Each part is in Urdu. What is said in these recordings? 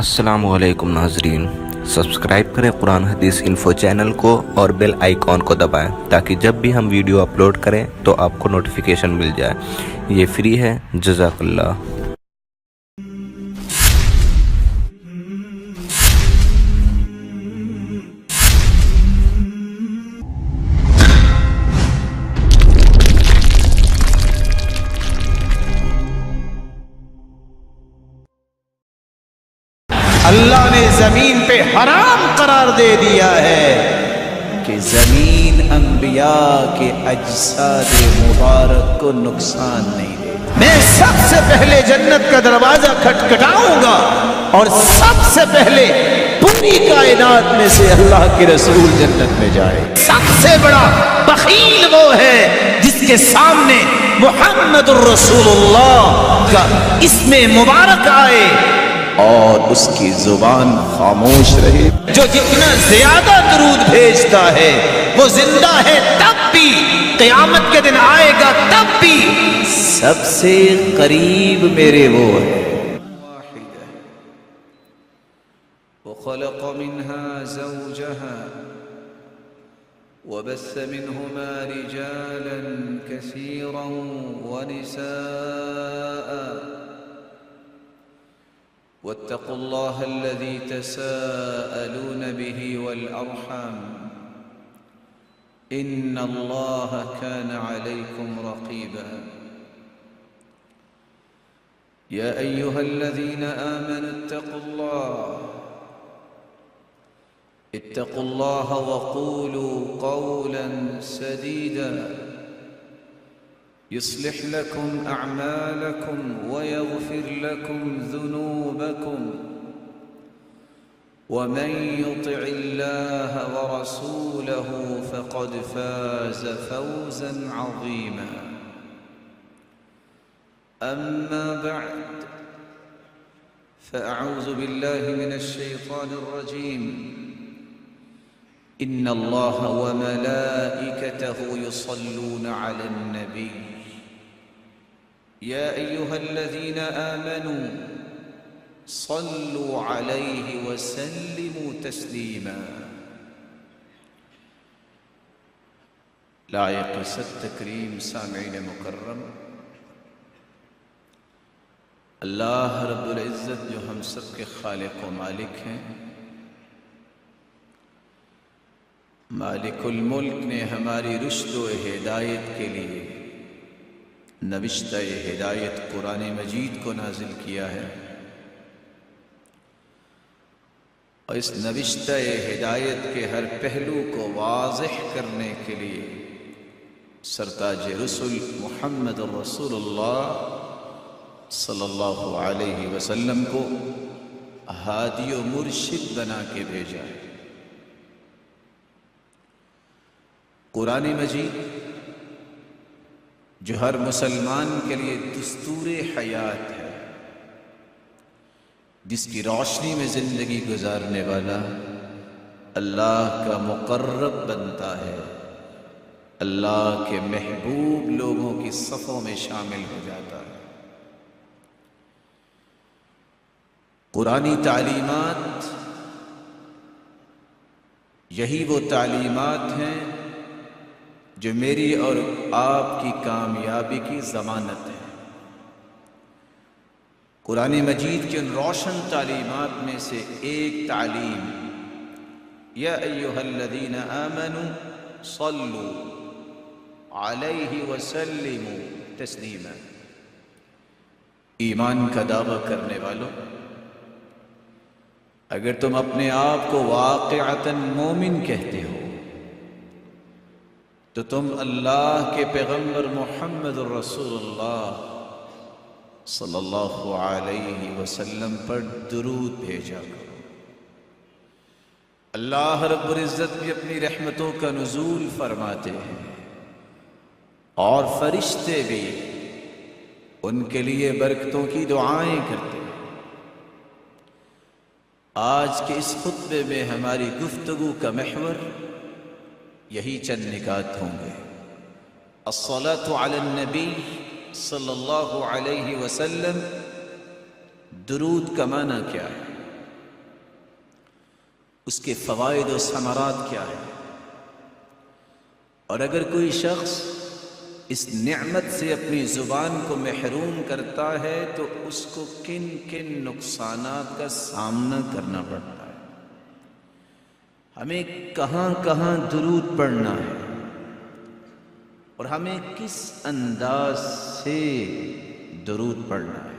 السلام علیکم ناظرین، سبسکرائب کریں قرآن حدیث انفو چینل کو اور بیل آئیکن کو دبائیں تاکہ جب بھی ہم ویڈیو اپلوڈ کریں تو آپ کو نوٹیفیکیشن مل جائے۔ یہ فری ہے، جزاک اللہ۔ اللہ نے زمین پہ حرام قرار دے دیا ہے کہ زمین انبیاء کے اجساد مبارک کو نقصان نہیں دے۔ میں سب سے پہلے جنت کا دروازہ کھٹکھٹاؤں گا اور سب سے پہلے پوری کائنات میں سے اللہ کے رسول جنت میں جائے۔ سب سے بڑا بخیل وہ ہے جس کے سامنے محمد الرسول اللہ کا اسم مبارک آئے اور اس کی زبان خاموش رہے۔ جو جتنا زیادہ درود بھیجتا ہے وہ زندہ ہے تب بھی، قیامت کے دن آئے گا تب بھی، سب سے قریب میرے وہ ہے۔ وخلق منها زوجها وبث منهما رجالا كثيرا ونساء واتقوا الله الذي تساءلون به والأرحام إن الله كان عليكم رقيبا يا أيها الذين آمنوا اتقوا الله وقولوا قولا سديدا يصلح لكم أعمالكم ويغفر لكم ذنوبكم ومن يطع الله ورسوله فقد فاز فوزا عظيما أما بعد فأعوذ بالله من الشيطان الرجيم إن الله وملائكته يصلون على النبي يا أيها الذين آمنوا صلوا عليه وسلموا تسليما۔ لائق صد تکریم سامعین مکرم، اللہ رب العزت جو ہم سب کے خالق و مالک ہیں، مالک الملک نے ہماری رشد و ہدایت کے لیے نوشتہ ہدایت قرآن مجید کو نازل کیا ہے، اور اس نوشتہ ہدایت کے ہر پہلو کو واضح کرنے کے لیے سرتاج رسول محمد الرسول اللہ صلی اللہ علیہ وسلم کو ہادی و مرشد بنا کے بھیجا ہے۔ قرآن مجید جو ہر مسلمان کے لیے دستور حیات ہے، جس کی روشنی میں زندگی گزارنے والا اللہ کا مقرب بنتا ہے، اللہ کے محبوب لوگوں کی صفوں میں شامل ہو جاتا ہے۔ قرآنی تعلیمات یہی وہ تعلیمات ہیں جو میری اور آپ کی کامیابی کی ضمانت ہے۔ قرآن مجید کی ان روشن تعلیمات میں سے ایک تعلیم یا ایھا الذین آمنوا صلوا علیہ وسلموا تسلیما۔ ایمان کا دعویٰ کرنے والوں، اگر تم اپنے آپ کو واقعتاً مومن کہتے ہو تو تم اللہ کے پیغمبر محمد الرسول اللہ صلی اللہ علیہ وسلم پر درود بھیجا کرو۔ اللہ رب العزت بھی اپنی رحمتوں کا نزول فرماتے ہیں اور فرشتے بھی ان کے لیے برکتوں کی دعائیں کرتے ہیں۔ آج کے اس خطبے میں ہماری گفتگو کا محور یہی چند نکات ہوں گے۔ الصلاۃ علی النبی صلی اللہ علیہ وسلم، درود کا معنی کیا ہے؟ اس کے فوائد و ثمرات کیا ہیں، اور اگر کوئی شخص اس نعمت سے اپنی زبان کو محروم کرتا ہے تو اس کو کن کن نقصانات کا سامنا کرنا پڑتا ہے۔ ہمیں کہاں کہاں درود پڑھنا ہے اور ہمیں کس انداز سے درود پڑھنا ہے۔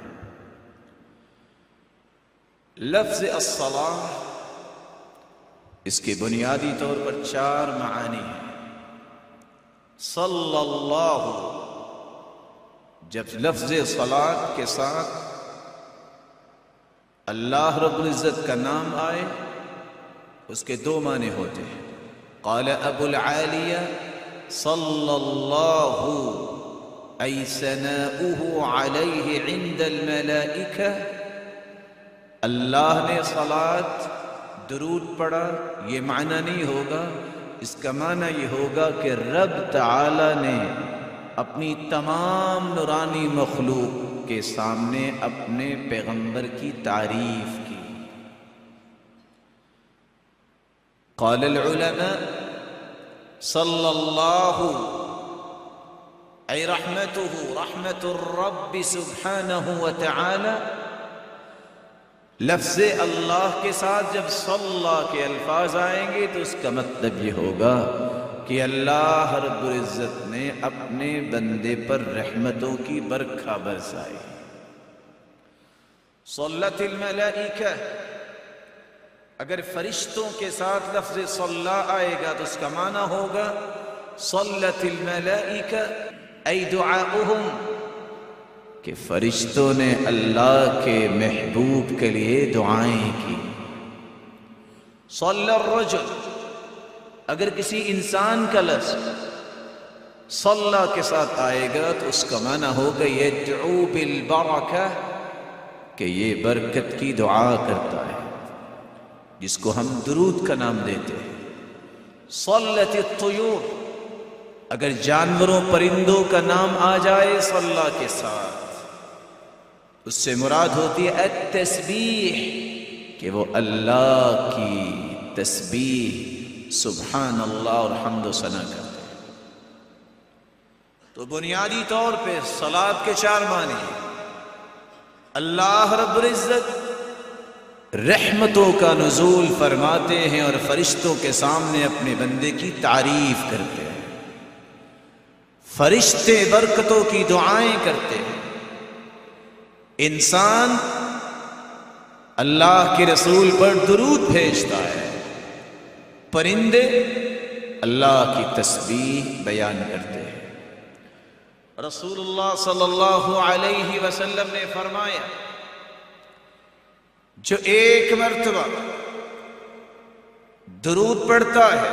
لفظ الصلاۃ اس کے بنیادی طور پر 4 معانی ہیں۔ صلی اللہ، جب لفظ صلاۃ کے ساتھ اللہ رب العزت کا نام آئے اس کے 2 معنی ہوتے ہیں۔ قال ابو العالیہ صلی اللہ ای ثناؤہ علیہ عند الملائکہ، اللہ نے صلاۃ درود پڑھا، یہ معنی نہیں ہوگا، اس کا معنی یہ ہوگا کہ رب تعالی نے اپنی تمام نورانی مخلوق کے سامنے اپنے پیغمبر کی تعریف کی۔ قال العلماء صلی اللہ ای رحمتہ، رحمت الرب سبحانہ وتعالی، لفظ اللہ کے ساتھ جب صلی کے الفاظ آئیں گے تو اس کا مطلب یہ ہوگا کہ اللہ رب العزت نے اپنے بندے پر رحمتوں کی برکھا برسائی۔ صلت الملائکہ، اگر فرشتوں کے ساتھ لفظ صلی آئے گا تو اس کا معنی ہوگا صلت الملائکہ ای دعاؤہم، کہ فرشتوں نے اللہ کے محبوب کے لیے دعائیں کی۔ صلی الرجل، اگر کسی انسان کا لفظ صلی کے ساتھ آئے گا تو اس کا معنی ہوگا یدعو بالبرکہ، کہ یہ برکت کی دعا کرتا ہے، جس کو ہم درود کا نام دیتے ہیں۔ صلت الطیور، اگر جانوروں پرندوں کا نام آ جائے صلی کے ساتھ، اس سے مراد ہوتی ہے التسبیح، کہ وہ اللہ کی تسبیح سبحان اللہ اور حمد و ثنا کرتے ہیں۔ تو بنیادی طور پہ صلاۃ کے 4 معنی ہیں۔ اللہ رب العزت رحمتوں کا نزول فرماتے ہیں اور فرشتوں کے سامنے اپنے بندے کی تعریف کرتے ہیں۔ فرشتے برکتوں کی دعائیں کرتے ہیں۔ انسان اللہ کے رسول پر درود بھیجتا ہے، پرندے اللہ کی تسبیح بیان کرتے ہیں۔ رسول اللہ صلی اللہ علیہ وسلم نے فرمایا، جو ایک مرتبہ درود پڑھتا ہے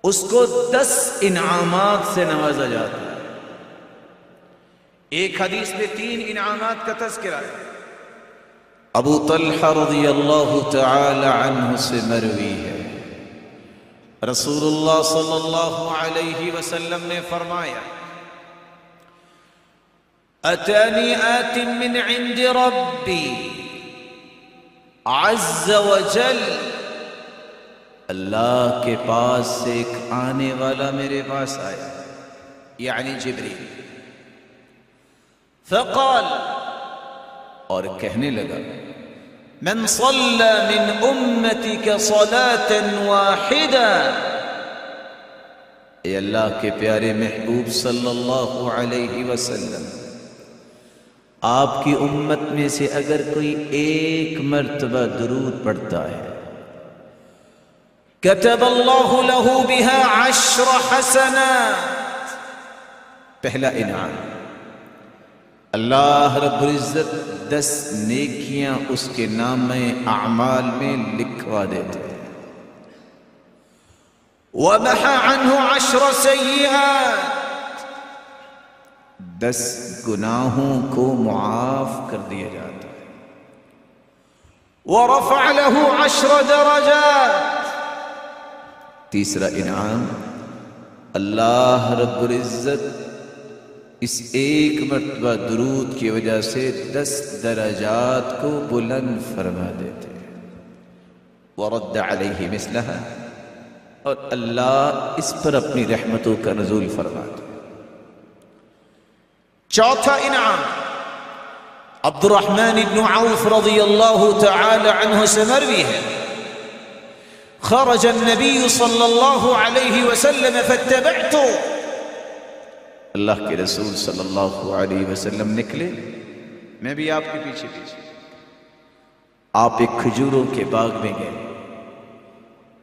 اس کو 10 انعامات سے نوازا جاتا ہے۔ ایک حدیث میں 3 انعامات کا تذکرہ ہے۔ ابو طلحہ رضی اللہ تعالی عنہ سے مروی ہے، رسول اللہ صلی اللہ علیہ وسلم نے فرمایا، اتانی آت من عند ربی عز وجل، اللہ کے پاس سے ایک آنے والا میرے پاس آیا، یعنی جبریل، فقال، اور کہنے لگا، من صلى من امتك صلاة واحدة، اے اللہ کے پیارے محبوب صلی اللہ علیہ وسلم، آپ کی امت میں سے اگر کوئی ایک مرتبہ درود پڑھتا ہے، كتب اللہ له بها 10 حسنات، پہلا انعام، اللہ رب العزت 10 نیکیاں اس کے نام اعمال میں لکھوا دیتے ہیں۔ وَمَحَى عَنْهُ 10 سَيِّئَاتٍ، 10 گناہوں کو معاف کر دیا جاتا ہے۔ وَرَفَعَ لَهُ 10 درجات، تیسرا انعام، اللہ رب العزت اس ایک مرتبہ درود کی وجہ سے 10 درجات کو بلند فرما دیتے ہیں۔ ورد علیہ مثلہا، اور اللہ اس پر اپنی رحمتوں کا نزول فرماتا ہے۔ چوتھا انعام عبد الرحمن بن عوف رضی اللہ تعالی عنہ سے مروی ہے، خرج النبی صلی اللہ علیہ وسلم فاتبعت، اللہ کے رسول صلی اللہ علیہ وسلم نکلے، میں بھی آپ کے پیچھے پیچھے۔ آپ ایک کھجوروں کے باغ میں گئے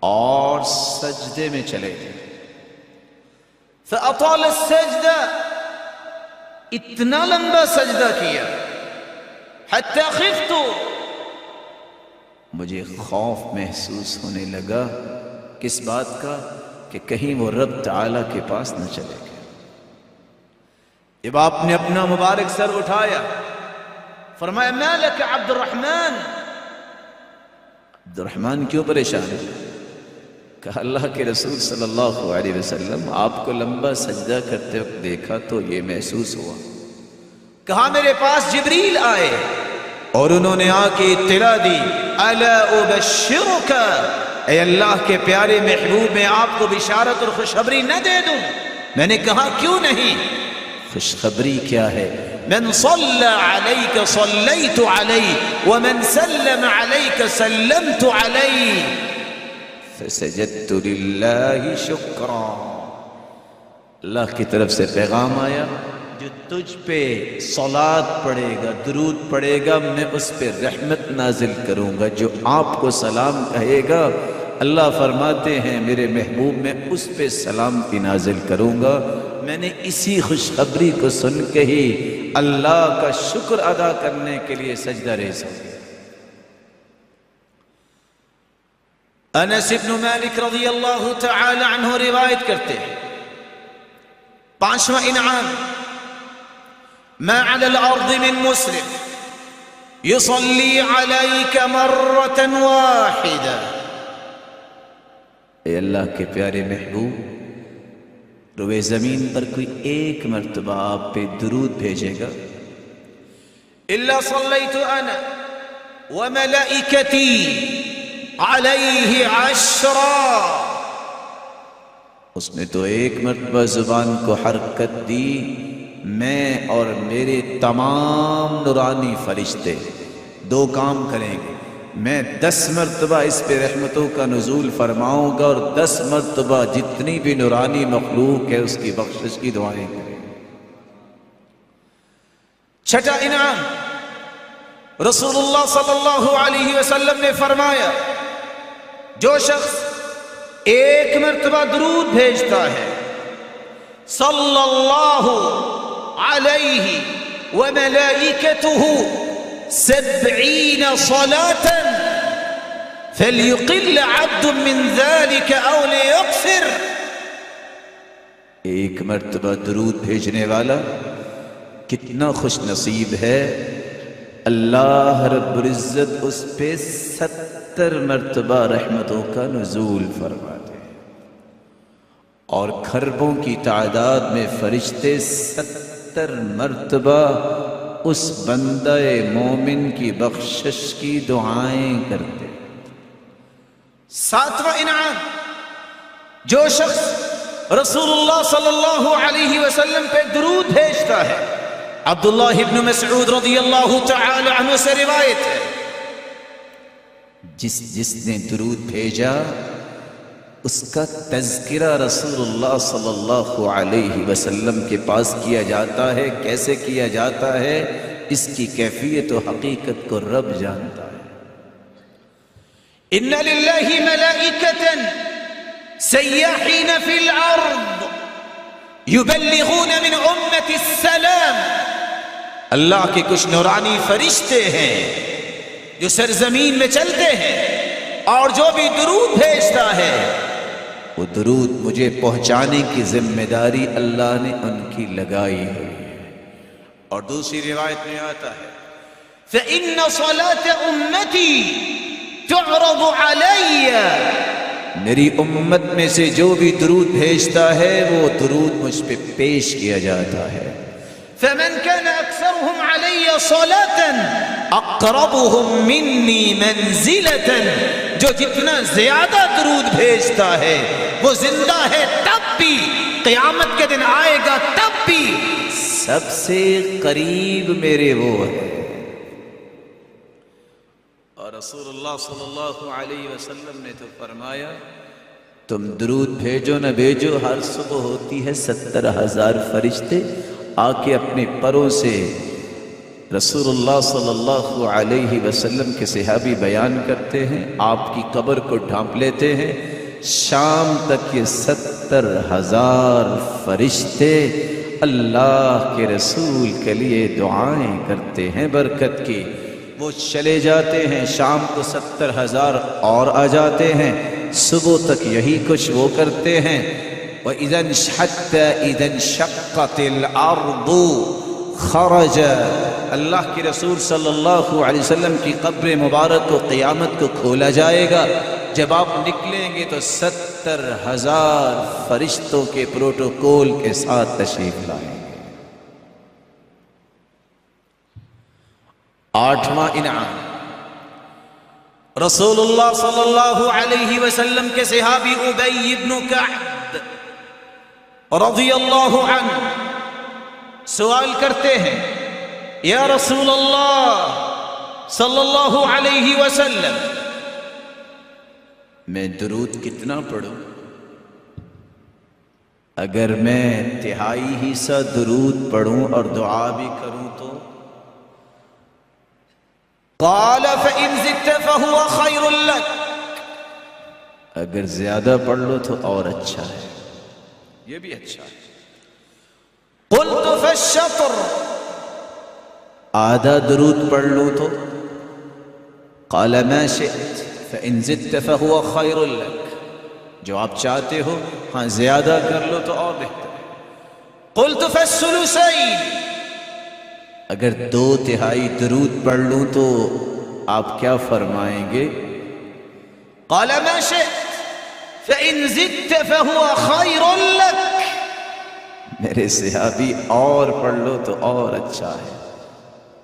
اور سجدے میں چلے گئے، فأطال السجدہ، اتنا لمبا سجدہ کیا، حتی خفت، مجھے خوف محسوس ہونے لگا، کس بات کا؟ کہ کہیں وہ رب تعالیٰ کے پاس نہ چلے گئے۔ جب آپ نے اپنا مبارک سر اٹھایا، فرمایا ما لک عبد الرحمن، عبد الرحمن کیوں پریشان ہے؟ کہا اللہ کے رسول صلی اللہ علیہ وسلم آپ کو لمبا سجدہ کرتے وقت دیکھا تو یہ محسوس ہوا۔ کہا میرے پاس جبریل آئے اور انہوں نے آ کے اطلاع دی، الا ابشرک، اے اللہ کے پیارے محبوب میں آپ کو بشارت اور خوشخبری نہ دے دوں؟ میں نے کہا کیوں نہیں؟ خوشخبری کیا ہے؟ من صلی علیک صلیت علیہ ومن سلم علیک سلمت علیہ فسجدت للہ شکرا، اللہ کی طرف سے پیغام آیا، جو تجھ پہ صلات پڑھے گا، درود پڑھے گا، میں اس پہ رحمت نازل کروں گا، جو آپ کو سلام کہے گا اللہ فرماتے ہیں میرے محبوب میں اس پہ سلامتی نازل کروں گا۔ میں نے اسی خوشخبری کو سن کے ہی اللہ کا شکر ادا کرنے کے لیے سجدہ ریز ہو گیا۔ انس بن مالک رضی اللہ تعالی عنہ روایت کرتے ہیں، پانچواں انعام، ما علی الارض من مسلم یصلی علیک مرۃ واحدہ، اے اللہ کے پیارے محبوب، روئے زمین پر کوئی ایک مرتبہ آپ پہ درود بھیجے گا، الا صلیت انا وملائکتی علیہ عشرا، اس نے تو ایک مرتبہ زبان کو حرکت دی، میں اور میرے تمام نورانی فرشتے دو کام کریں گے، میں 10 مرتبہ اس پہ رحمتوں کا نزول فرماؤں گا اور 10 مرتبہ جتنی بھی نورانی مخلوق ہے اس کی بخشش کی دعائیں کریں گے۔ چھٹا انعام، رسول اللہ صلی اللہ علیہ وسلم نے فرمایا جو شخص ایک مرتبہ درود بھیجتا ہے، صلی اللہ علیہ وملائکتہ 70 صلاة فلیقل عبد من ذلك او لیکثر، ایک مرتبہ درود بھیجنے والا کتنا خوش نصیب ہے، اللہ رب العزت اس پہ 70 مرتبہ رحمتوں کا نزول فرماتے ہیں، اور کھربوں کی تعداد میں فرشتے 70 مرتبہ اس بندہ مومن کی بخشش کی دعائیں کرتے ہیں۔ ساتواں انعام، جو شخص رسول اللہ صلی اللہ علیہ وسلم پہ درود بھیجتا ہے، عبداللہ ابن مسعود رضی اللہ تعالی عنہ سے روایت ہے، جس نے درود بھیجا اس کا تذکرہ رسول اللہ صلی اللہ علیہ وسلم کے پاس کیا جاتا ہے۔ کیسے کیا جاتا ہے؟ اس کی کیفیت و حقیقت کو رب جانتا ہے۔ ان للہ ملائکۃ سیاحین فی الارض یبلغون من امت السلام، اللہ کے کچھ نورانی فرشتے ہیں جو سرزمین میں چلتے ہیں اور جو بھی درود بھیجتا ہے وہ درود مجھے پہنچانے کی ذمہ داری اللہ نے ان کی لگائی ہے۔ اور دوسری روایت میں آتا ہے فَإِنَّ صَلَاةَ أُمَّتِي تُعْرَضُ عَلَيَّ، میری امت میں سے جو بھی درود بھیجتا ہے وہ درود مجھ پہ پیش کیا جاتا ہے۔ فَمَنْ كَانَ أَكْثَرُ أكثرهم علي صلاة أقربهم مني منزلة، جو جتنا زیادہ درود بھیجتا ہے وہ زندہ ہے تب بھی، قیامت کے دن آئے گا تب بھی سب سے قریب میرے وہ ہے۔ اور رسول اللہ صلی اللہ علیہ وسلم نے تو فرمایا تم درود بھیجو نہ بھیجو، ہر صبح ہوتی ہے 70,000 فرشتے آ کے اپنے پروں سے، رسول اللہ صلی اللہ علیہ وسلم کے صحابی بیان کرتے ہیں، آپ کی قبر کو ڈھانپ لیتے ہیں، شام تک یہ 70,000 فرشتے اللہ کے رسول کے لیے دعائیں کرتے ہیں برکت کی۔ وہ چلے جاتے ہیں، شام کو 70,000 اور آ جاتے ہیں، صبح تک یہی کچھ وہ کرتے ہیں۔ وَإِذَا انشَقَّتِ الْأَرْضُ خَرَجَ، اللہ کے رسول صلی اللہ علیہ وسلم کی قبر مبارک کو قیامت کو کھولا جائے گا، جب آپ نکلیں گے تو 70,000 فرشتوں کے پروٹوکول کے ساتھ تشریف لائیں گے۔ 8واں انعام، رسول اللہ صلی اللہ علیہ وسلم کے صحابی ابی بن کعب رضی اللہ عنہ سوال کرتے ہیں، یا رسول اللہ صلی اللہ علیہ وسلم میں درود کتنا پڑھوں؟ اگر میں تہائی حصہ درود پڑھوں اور دعا بھی کروں تو؟ قال فإن زدت فهو خير لك، اگر زیادہ پڑھ لو تو اور اچھا ہے، یہ بھی اچھا ہے۔ قلت فالشطر، آدھا درود پڑھ لوں تو؟ قال ما شئت فإن زدت فهو خير لك، جو آپ چاہتے ہو، ہاں زیادہ کر لو تو اور بہتر ہے۔ قلت فالثلثين، اگر 2/3 درود پڑھ لوں تو آپ کیا فرمائیں گے؟ قال ما شئت فإن زدت فهو خير لك، میرے صحابی اور پڑھ لو تو اور اچھا ہے۔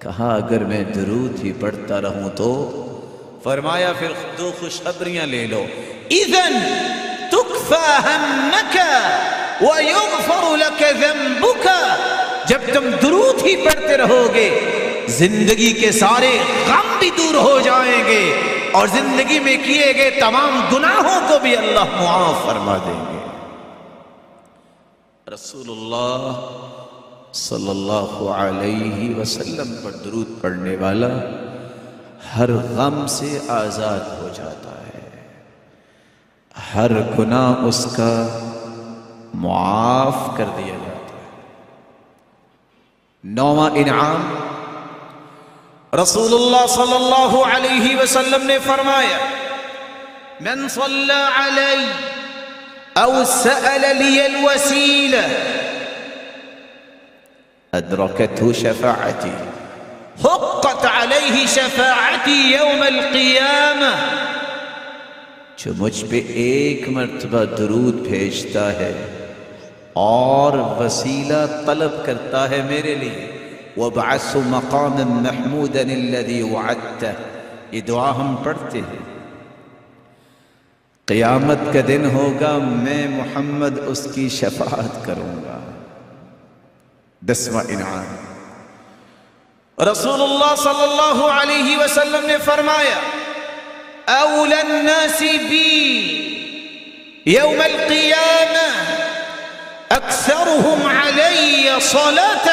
کہا اگر میں درود ہی پڑھتا رہوں تو؟ فرمایا پھر 2 خوشخبریاں لے لو، اذن تکفى همك ويغفر لك ذنبك، جب تم درود ہی پڑھتے رہو گے زندگی کے سارے غم بھی دور ہو جائیں گے اور زندگی میں کیے گئے تمام گناہوں کو بھی اللہ معاف فرما دیں گے۔ رسول اللہ صلی اللہ علیہ وسلم پر درود پڑھنے والا ہر غم سے آزاد ہو جاتا ہے، ہر گناہ اس کا معاف کر دیا جاتا ہے۔ 9واں انعام، رسول اللہ صلی اللہ علیہ وسلم نے فرمایا من صلی علی او سأل لی الوسیلہ ادرکته شفاعتی حقت علیہ شفاعتی یوم القیامہ، جو مجھ پہ 1 مرتبہ درود بھیجتا ہے اور وسیلہ طلب کرتا ہے میرے لیے، وَابْعَثْهُ مَقَامًا مَحْمُودًا الَّذِي وَعَدتَّهُ، یہ دعا ہم پڑھتے ہیں، قیامت کا دن ہوگا میں محمد اس کی شفاعت کروں گا۔ 10واں انعام، رسول اللہ صلی اللہ علیہ وسلم نے فرمایا أَوْلَى النَّاسِ بِي يَوْمَ الْقِيَامَةِ اکثرهم علی صلاة،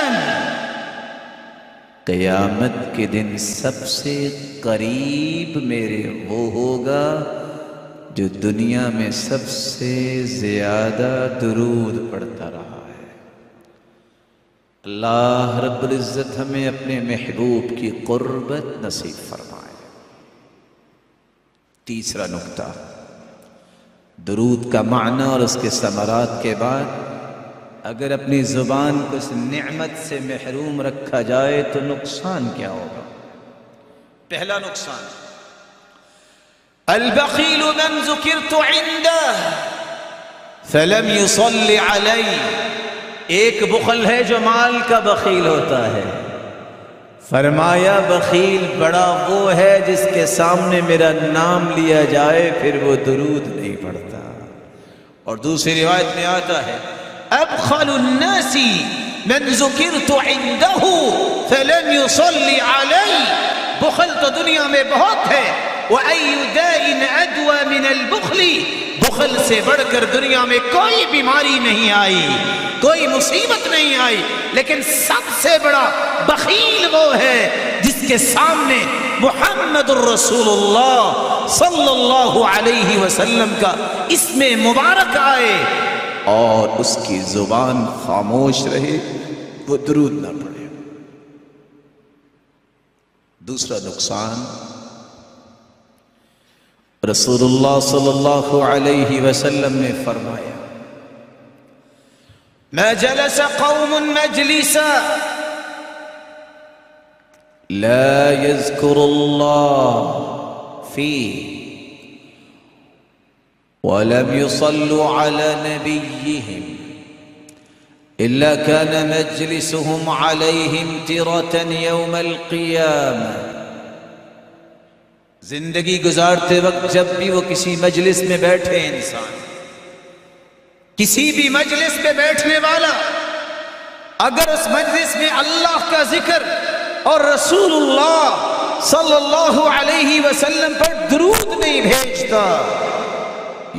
قیامت کے دن سب سے قریب میرے وہ ہوگا جو دنیا میں سب سے زیادہ درود پڑھتا رہا ہے۔ اللہ رب العزت ہمیں اپنے محبوب کی قربت نصیب فرمائے۔ 3واں نکتہ، درود کا معنی اور اس کے ثمرات کے بعد اگر اپنی زبان کو اس نعمت سے محروم رکھا جائے تو نقصان کیا ہوگا؟ پہلا نقصان، البخیل من ذکرت عنده فلم يصل علی، ایک بخل ہے جو مال کا بخیل ہوتا ہے، فرمایا بخیل بڑا وہ ہے جس کے سامنے میرا نام لیا جائے پھر وہ درود نہیں پڑھتا. اور دوسری روایت میں آتا ہے ابخل الناس من ذکرت عنده فلم يصلي علی. بخل تو دنیا میں بہت ہے. وَأَيُّ دَاءٍ أَدْوَى مِنَ الْبُخْلِ. بخل سے بڑھ کر دنیا میں کوئی بیماری نہیں آئی, کوئی مصیبت نہیں آئی, لیکن سب سے بڑا بخیل وہ ہے جس کے سامنے محمد الرسول اللہ صلی اللہ علیہ وسلم کا اسم مبارک آئے اور اس کی زبان خاموش رہے, وہ درود نہ پڑھے. دوسرا نقصان, رسول اللہ صلی اللہ علیہ وسلم نے فرمایا ما جلس قوم مجلسا لا يذكر الله فيه ولم يصلوا على نبيهم إلا كان مجلسهم عليهم ترة يوم القيامة. زندگی گزارتے وقت جب بھی وہ کسی مجلس میں بیٹھے, انسان کسی بھی مجلس میں بیٹھنے والا اگر اس مجلس میں اللہ کا ذکر اور رسول اللہ صلی اللہ علیہ وسلم پر درود نہیں بھیجتا,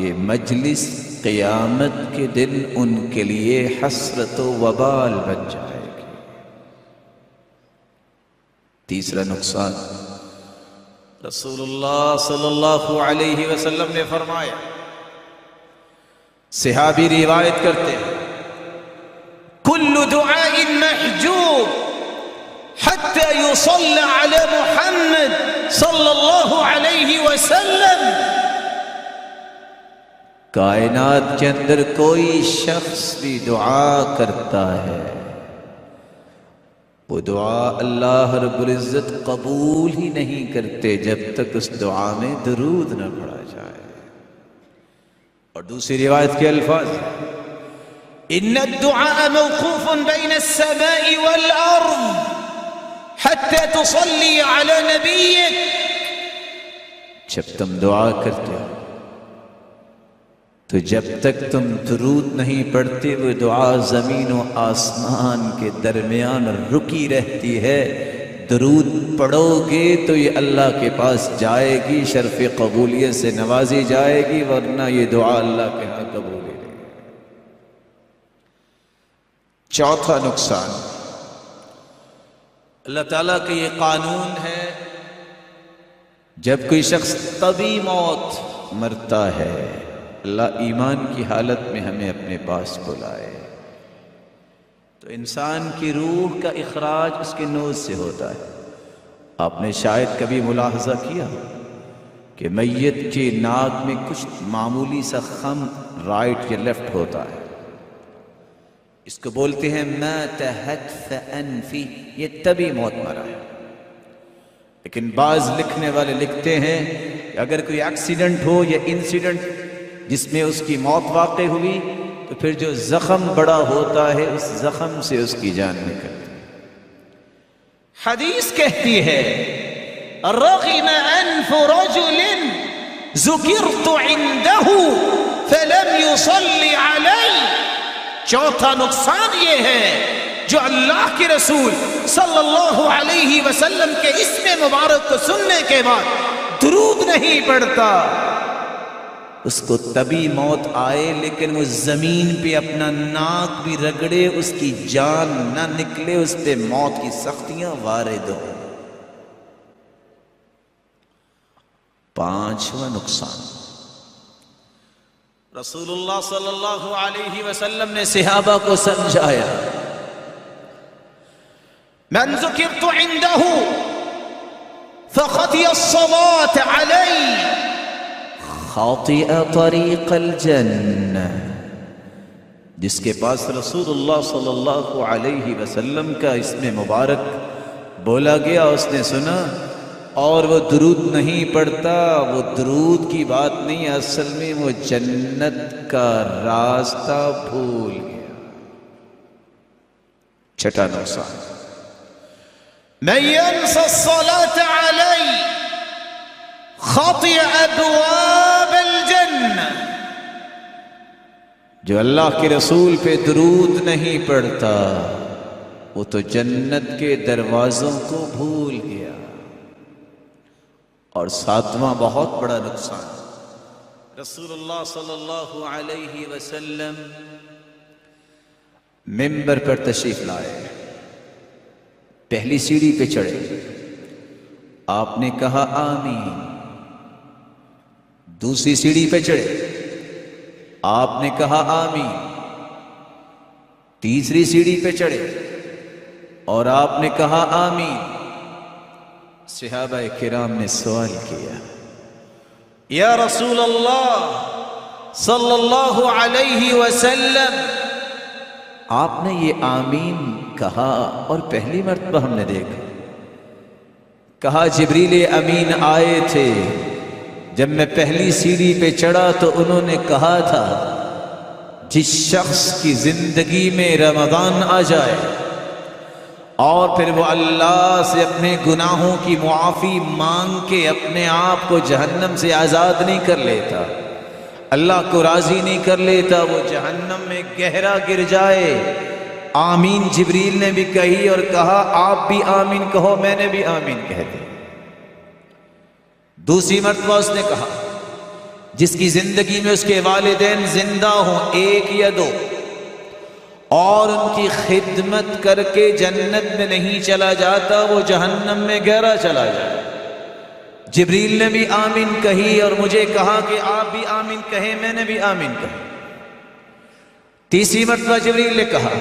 یہ مجلس قیامت کے دن ان کے لیے حسرت و وبال بن جائے گی. تیسرا نقصان, رسول اللہ صلی اللہ علیہ وسلم نے فرمایا, صحابی روایت کرتے ہیں کل دعاء محجوب حتى يصلى على محمد صلی اللہ علیہ وسلم. کائنات کے اندر کوئی شخص بھی دعا کرتا ہے, وہ دعا اللہ رب العزت قبول ہی نہیں کرتے جب تک اس دعا میں درود نہ پڑھا جائے. اور دوسری روایت کے الفاظ ان الدعاء موقوف بین السماء والارض حتى تصلی علی نبیک. جب تم دعا کرتے ہو تو جب تک تم درود نہیں پڑھتے وہ دعا زمین و آسمان کے درمیان رکی رہتی ہے. درود پڑھو گے تو یہ اللہ کے پاس جائے گی, شرف قبولیت سے نوازی جائے گی, ورنہ یہ دعا اللہ کے ہاں قبول نہیں. چوتھا نقصان, اللہ تعالیٰ کا یہ قانون ہے جب کوئی شخص طبی موت مرتا ہے, اللہ ایمان کی حالت میں ہمیں اپنے پاس بلائے تو انسان کی روح کا اخراج اس کے نوز سے ہوتا ہے. آپ نے شاید کبھی ملاحظہ کیا کہ میت کے ناک میں کچھ معمولی سا خم رائٹ یا لیفٹ ہوتا ہے, اس کو بولتے ہیں مات حتف انفی, یہ طبی موت مرا ہے. لیکن بعض لکھنے والے لکھتے ہیں کہ اگر کوئی ایکسیڈنٹ ہو یا انسیڈنٹ جس میں اس کی موت واقع ہوئی تو پھر جو زخم بڑا ہوتا ہے اس زخم سے اس کی جان نکلتی ہے. حدیث کہتی ہے رغم انف رجل ذکرت عنده فلم يصلي علی. چوتھا نقصان یہ ہے جو اللہ کے رسول صلی اللہ علیہ وسلم کے اسم مبارک کو سننے کے بعد درود نہیں پڑھتا, اس کو طبی موت آئے لیکن وہ زمین پہ اپنا ناک بھی رگڑے, اس کی جان نہ نکلے, اس پہ موت کی سختیاں وارد ہوں. پانچواں نقصان, رسول اللہ صلی اللہ علیہ وسلم نے صحابہ کو سمجھایا من ذکرت عنده فخطی الصلاة علی خاطئ طریق الجنہ. جس کے پاس رسول اللہ صلی اللہ علیہ وسلم کا اسم مبارک بولا گیا, اس نے سنا اور وہ درود نہیں پڑھتا, وہ درود کی بات نہیں, اصل میں وہ جنت کا راستہ بھول گیا. چھٹا نقصان, من ينسى الصلاة علي خطئ أبواب الجنة، جو اللہ کے رسول پہ درود نہیں پڑھتا وہ تو جنت کے دروازوں کو بھول گیا۔ اور ساتواں بہت بڑا نقصان، رسول اللہ صلی اللہ علیہ وسلم منبر پر تشریف لائے، پہلی سیڑھی پہ چڑھے، آپ نے کہا آمین، دوسری سیڑھی پہ چڑھے، آپ نے کہا آمین، تیسری سیڑھی پہ چڑھے اور آپ نے کہا آمین۔ صحابہ کرام نے سوال کیا، یا رسول اللہ صلی اللہ علیہ وسلم، آپ نے یہ آمین کہا اور پہلی مرتبہ ہم نے دیکھا۔ کہا جبریل امین آئے تھے، جب میں پہلی سیڑھی پہ چڑھا تو انہوں نے کہا تھا جس شخص کی زندگی میں رمضان آ جائے اور پھر وہ اللہ سے اپنے گناہوں کی معافی مانگ کے اپنے آپ کو جہنم سے آزاد نہیں کر لیتا، اللہ کو راضی نہیں کر لیتا، وہ جہنم میں گہرا گر جائے۔ آمین جبریل نے بھی کہی اور کہا آپ بھی آمین کہو، میں نے بھی آمین کہہ دی۔ دوسری مرتبہ اس نے کہا جس کی زندگی میں اس کے والدین زندہ ہوں، ایک یا دو، اور ان کی خدمت کر کے جنت میں نہیں چلا جاتا، وہ جہنم میں گہرا چلا جائے۔ جبریل نے بھی آمین کہی اور مجھے کہا کہ آپ بھی آمین کہیں، میں نے بھی آمین کہی۔ تیسری مرتبہ جبریل نے کہا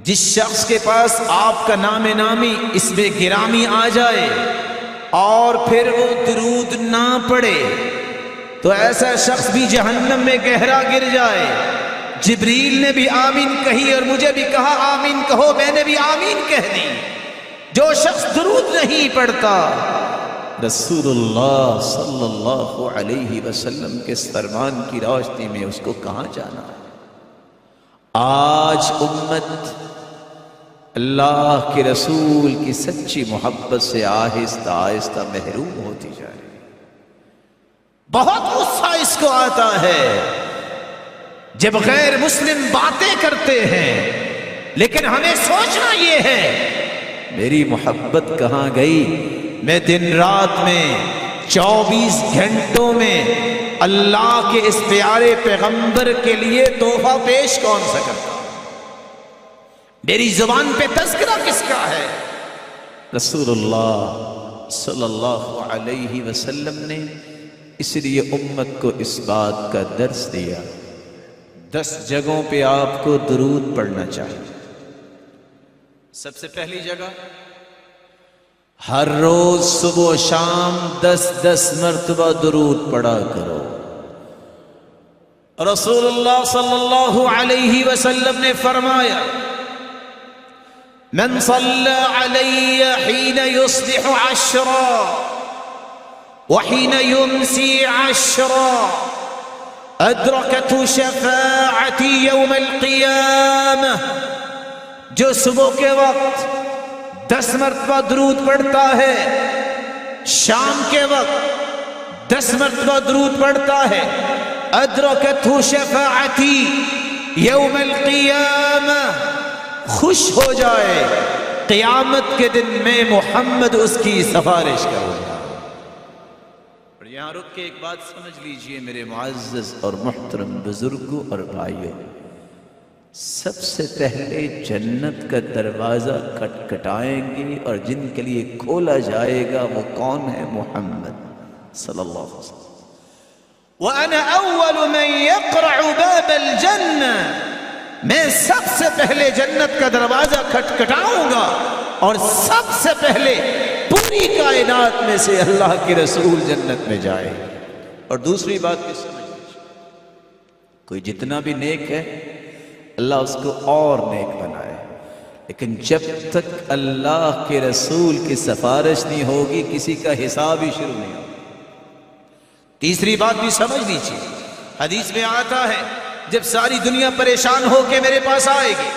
جس شخص کے پاس آپ کا نام نامی اس میں گرامی آ جائے اور پھر وہ درود نہ پڑھے تو ایسا شخص بھی جہنم میں گہرا گر جائے۔ جبریل نے بھی آمین کہی اور مجھے بھی کہا آمین کہو، میں نے بھی آمین کہہ دی۔ جو شخص درود نہیں پڑھتا، رسول اللہ صلی اللہ علیہ وسلم کے فرمان کی روشنی میں اس کو کہاں جانا ہے؟ آج امت اللہ کے رسول کی سچی محبت سے آہستہ آہستہ محروم ہوتی جا رہی ہے۔ بہت غصہ اس کو آتا ہے جب غیر مسلم باتیں کرتے ہیں، لیکن ہمیں سوچنا یہ ہے میری محبت کہاں گئی؟ میں دن رات میں 24 گھنٹوں میں اللہ کے اس پیارے پیغمبر کے لیے تحفہ پیش کون سا کرتا؟ میری زبان پہ تذکرہ کس کا ہے؟ رسول اللہ صلی اللہ علیہ وسلم نے اس لیے امت کو اس بات کا درس دیا۔ 10 جگہوں پہ آپ کو درود پڑھنا چاہیے۔ سب سے پہلی جگہ، ہر روز صبح و شام 10 مرتبہ درود پڑھا کرو۔ رسول اللہ صلی اللہ علیہ وسلم نے فرمایا من صلى علي حين يصبح 10 وحين يمسي 10 أدركته شفاعتي يوم القيامة، جو صبح کے وقت 10 مرتبہ درود پڑھتا ہے، شام کے وقت 10 مرتبہ درود پڑھتا ہے، ادرکتہ شفاعتی یوم القیامہ، خوش ہو جائے قیامت کے دن میں محمد اس کی سفارش کروں گا۔ اور یہاں رک کے ایک بات سمجھ لیجئے میرے معزز اور محترم بزرگوں اور بھائیوں، سب سے پہلے جنت کا دروازہ کھٹکھٹائیں گے اور جن کے لیے کھولا جائے گا وہ کون ہے؟ محمد صلی اللہ علیہ وسلم۔ وَأَنَا أَوَّلُ مَنْ يَقْرَعُ بَابَ الْجَنَّةِ، میں سب سے پہلے جنت کا دروازہ کھٹکھٹاؤں گا اور سب سے پہلے پوری کائنات میں سے اللہ کے رسول جنت میں جائے۔ اور دوسری بات بھی سمجھ لیجیے، کوئی جتنا بھی نیک ہے اللہ اس کو اور نیک بنائے، لیکن جب تک اللہ کے رسول کی سفارش نہیں ہوگی کسی کا حساب ہی شروع نہیں ہوگا۔ تیسری بات بھی سمجھ لیجیے، حدیث میں آتا ہے جب ساری دنیا پریشان ہو کے میرے پاس آئے گی،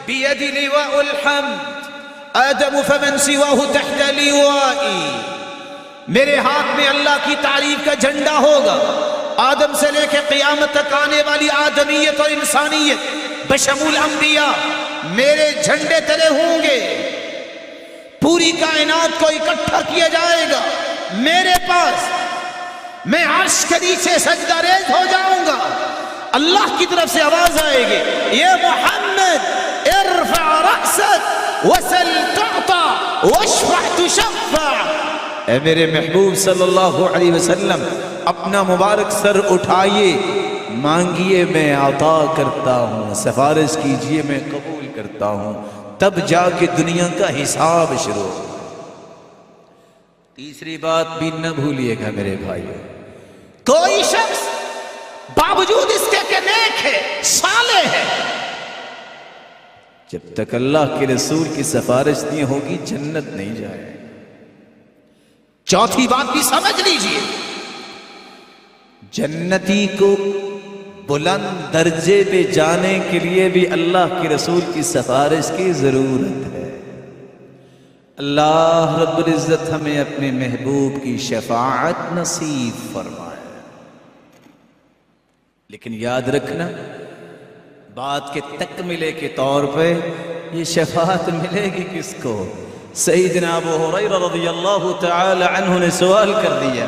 بیدی لواء الحمد، آدم فمن سواہ تحت لوائی، میرے ہاتھ میں اللہ کی تعریف کا جھنڈا ہوگا، آدم سے لے کے قیامت تک آنے والی آدمیت اور انسانیت بشمول انبیاء میرے جھنڈے تلے ہوں گے، پوری کائنات کو اکٹھا کیا جائے گا میرے پاس، میں عرش کے نیچے سجدہ ریز ہو جاؤں گا، اللہ کی طرف سے آواز آئے گی یہ محمد ارفع رأسک وسل تعطا واشفع تشفع، اے میرے محبوب صلی اللہ علیہ وسلم اپنا مبارک سر اٹھائیے، مانگیے میں عطا کرتا ہوں، سفارش کیجئے میں قبول کرتا ہوں، تب جا کے دنیا کا حساب شروع۔ تیسری بات بھی نہ بھولیے گا میرے بھائیو، کوئی شخص باوجود اس کے کہ نیک ہے، صالح ہے، جب تک اللہ کے رسول کی سفارش نہیں ہوگی جنت نہیں جائے۔ چوتھی بات بھی سمجھ لیجئے، جنتی کو بلند درجے پہ جانے کے لیے بھی اللہ کے رسول کی سفارش کی ضرورت ہے۔ اللہ رب العزت ہمیں اپنے محبوب کی شفاعت نصیب فرمائے۔ لیکن یاد رکھنا، بات کے تکملے کے طور پہ یہ شفاعت ملے گی کس کو؟ سیدنا ابو ہریرہ رضی اللہ تعالی عنہ نے سوال کر دیا،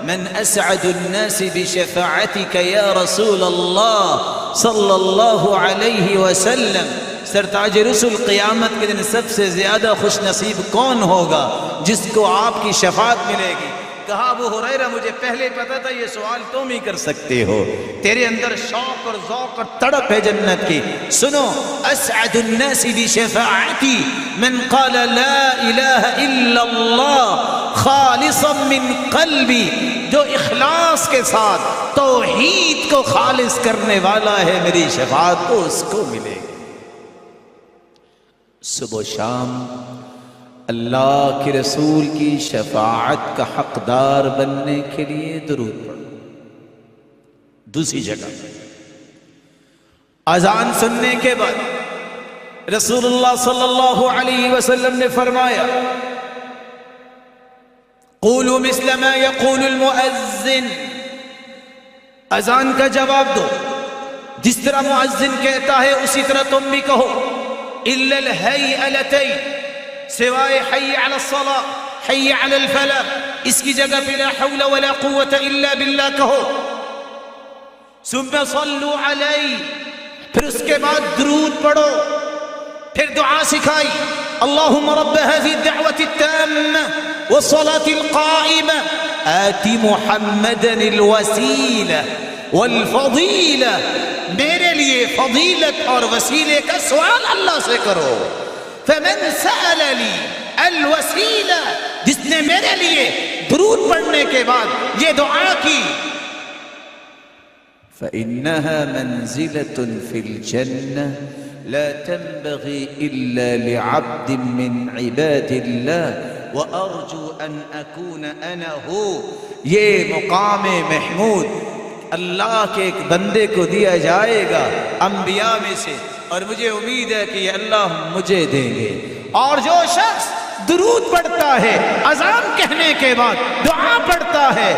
من اسعد الناس بشفاعتك یا رسول اللہ صلی اللہ علیہ وسلم، سرتاج رسول قیامت کے دن سب سے زیادہ خوش نصیب کون ہوگا جس کو آپ کی شفاعت ملے گی؟ کہا ابو ہریرہ مجھے پہلے پتا تھا یہ سوال تم ہی کر سکتے ہو، تیرے اندر شوق اور ذوق اور تڑپ ہے جنت کی۔ سنو، اسعد الناس بشفاعتی من قال لا الہ الا اللہ خالصا من قلبی، جو اخلاص کے ساتھ توحید کو خالص کرنے والا ہے میری شفاعت تو اس کو ملے گی۔ صبح و شام اللہ کے رسول کی شفاعت کا حقدار بننے کے لیے درود پڑھو۔ دوسری جگہ اذان سننے کے بعد رسول اللہ صلی اللہ علیہ وسلم نے فرمایا قولوا مثل ما يقول المؤذن، اذان کا جواب دو جس طرح مؤذن کہتا ہے اسی طرح تم بھی کہو، الا الهيئلتين، سوائے حی علی الصلاة حی علی الفلاح، اس کی جگہ پہ لا حول ولا قوة الا باللہ کہو، ثم صلوا علی، پھر اس کے بعد درود پڑھو، پھر دعا سکھائی اللہم رب هذه الدعوة التامة والصلاة القائمة آت محمدا الوسیلة والفضیلة، میرے لیے فضیلت اور وسیلے کا سوال اللہ سے کرو۔ فمن سأل لی الوسیلہ، جس نے میرے لیے درود پڑھنے کے بعد یہ دعا کی، فإنها منزلة في الجنة لا تنبغي إلا لعبد من عباد الله وأرجو أن أكون أنا هو، یہ مقام محمود اللہ کے ایک بندے کو دیا جائے گا انبیاء میں سے، اور مجھے امید ہے کہ یہ اللہ مجھے دیں گے۔ اور جو شخص درود پڑھتا ہے اذان کہنے کے بعد دعا پڑھتا ہے،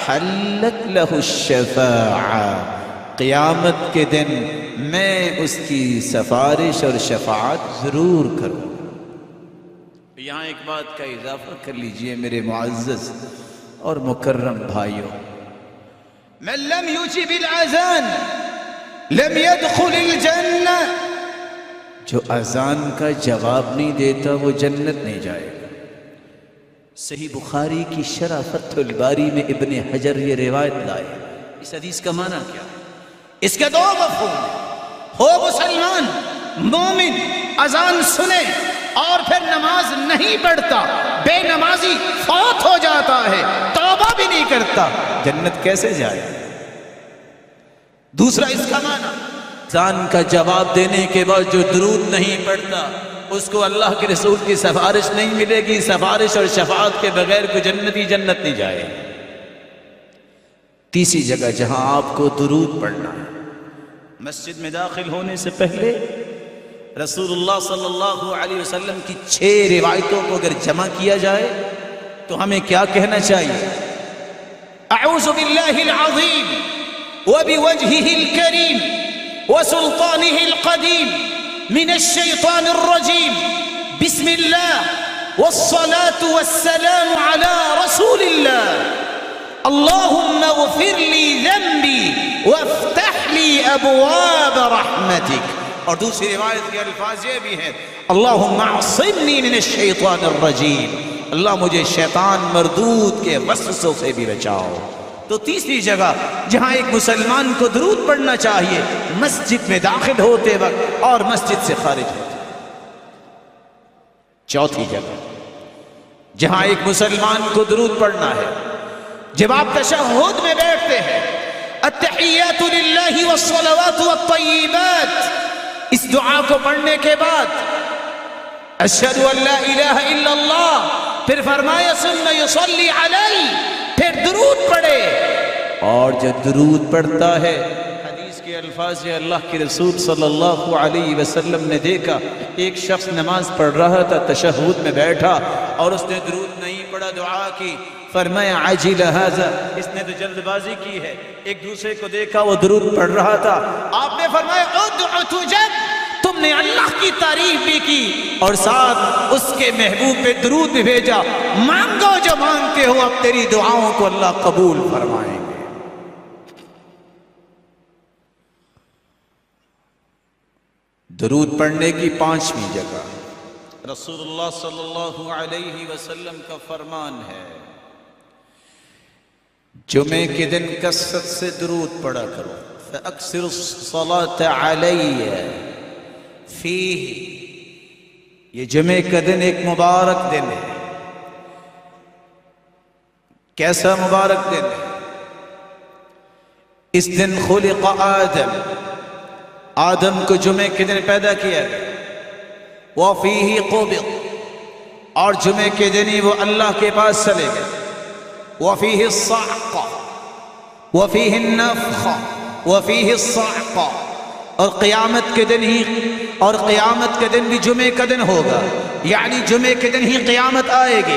حلت لہ الشفاعہ، قیامت کے دن میں اس کی سفارش اور شفاعت ضرور کروں۔ یہاں ایک بات کا اضافہ کر لیجئے میرے معزز اور مکرم بھائیوں، من لم یجب الاذان لم يدخل الجنہ، جو اذان کا جواب نہیں دیتا وہ جنت نہیں جائے گا۔ صحیح بخاری کی شرح فتح الباری میں ابن حجر یہ روایت لائے۔ اس حدیث کا معنی کیا ہے؟ اس کے دو مفہوم ہیں، ہو مسلمان مومن اذان سنے اور پھر نماز نہیں پڑھتا، بے نمازی فوت ہو جاتا ہے، توبہ بھی نہیں کرتا، جنت کیسے جائے؟ دوسرا اس کا معنی، اذان کا جواب دینے کے بعد جو درود نہیں پڑھتا اس کو اللہ کے رسول کی سفارش نہیں ملے گی، سفارش اور شفاعت کے بغیر کوئی جنتی جنت نہیں جائے۔ تیسری جگہ جہاں آپ کو درود پڑھنا ہے، مسجد میں داخل ہونے سے پہلے رسول اللہ صلی اللہ علیہ وسلم کی 6 روایتوں کو اگر جمع کیا جائے تو ہمیں کیا کہنا چاہیے؟ اعوذ باللہ العظیم وبوجہہ الکریم وسلطانہ القدیم من الشیطان الرجیم بسم اللہ والصلاة والسلام على رسول اللہ اللہم اغفر لی ذنبی وافتح لی ابواب رحمتک. اور دوسری روایت کے الفاظ یہ بھی ہیں اللہم اعصمنی من الشیطان الرجیم، اللہ مجھے شیطان مردود کے وسوسوں سے بھی بچاؤ. تو تیسری جگہ جہاں ایک مسلمان کو درود پڑھنا چاہیے مسجد میں داخل ہوتے وقت اور مسجد سے خارج ہوتے وقت. چوتھی جگہ جہاں ایک مسلمان کو درود پڑھنا ہے جب آپ تشہد میں بیٹھتے ہیں التحیات للہ والصلوات والطیبات، اس دعا کو پڑھنے کے بعد اشہد ان لا الہ الا اللہ، پھر فرمایا ثم یصلی علی، پھر درود پڑھے. اور جو درود پڑھتا ہے حدیث کے الفاظ ہے اللہ کے رسول صلی اللہ علیہ وسلم نے دیکھا ایک شخص نماز پڑھ رہا تھا تشہد میں بیٹھا اور اس نے درود نہیں پڑھا، دعا کی، فرمایا عجل ھذا، اس نے تو جلد بازی کی ہے. ایک دوسرے کو دیکھا وہ درود پڑھ رہا تھا، آپ نے فرمایا ادعو تجب، تم نے اللہ کی تعریف بھی کی اور ساتھ اس کے محبوب پہ درود بھی بھیجا، مانگو جو مانگتے ہو اب تیری دعاؤں کو اللہ قبول فرمائیں گے. درود پڑھنے کی 5ویں جگہ رسول اللہ صلی اللہ علیہ وسلم کا فرمان ہے جمعے کے دن کثرت سے درود پڑھا کرو. فَأَكْثِرُ الصَّلَاةَ عَلَيَّ فِيهِ، یہ جمعے کا دن ایک مبارک دن ہے. کیسا مبارک دن ہے؟ اس دن خلق آدم کو جمعے کے دن پیدا کیا گیا. وَفِيهِ قُبِض، اور جمعے کے دن ہی وہ اللہ کے پاس چلے گئے. وَفِيهِ الصَّعْقَ وَفِيهِ النَّفْخَ وَفِيهِ الصَّعْقَ، اور قیامت کے دن ہی، اور قیامت کے دن بھی جمعے کا دن ہوگا، یعنی جمعے کے دن ہی قیامت آئے گی.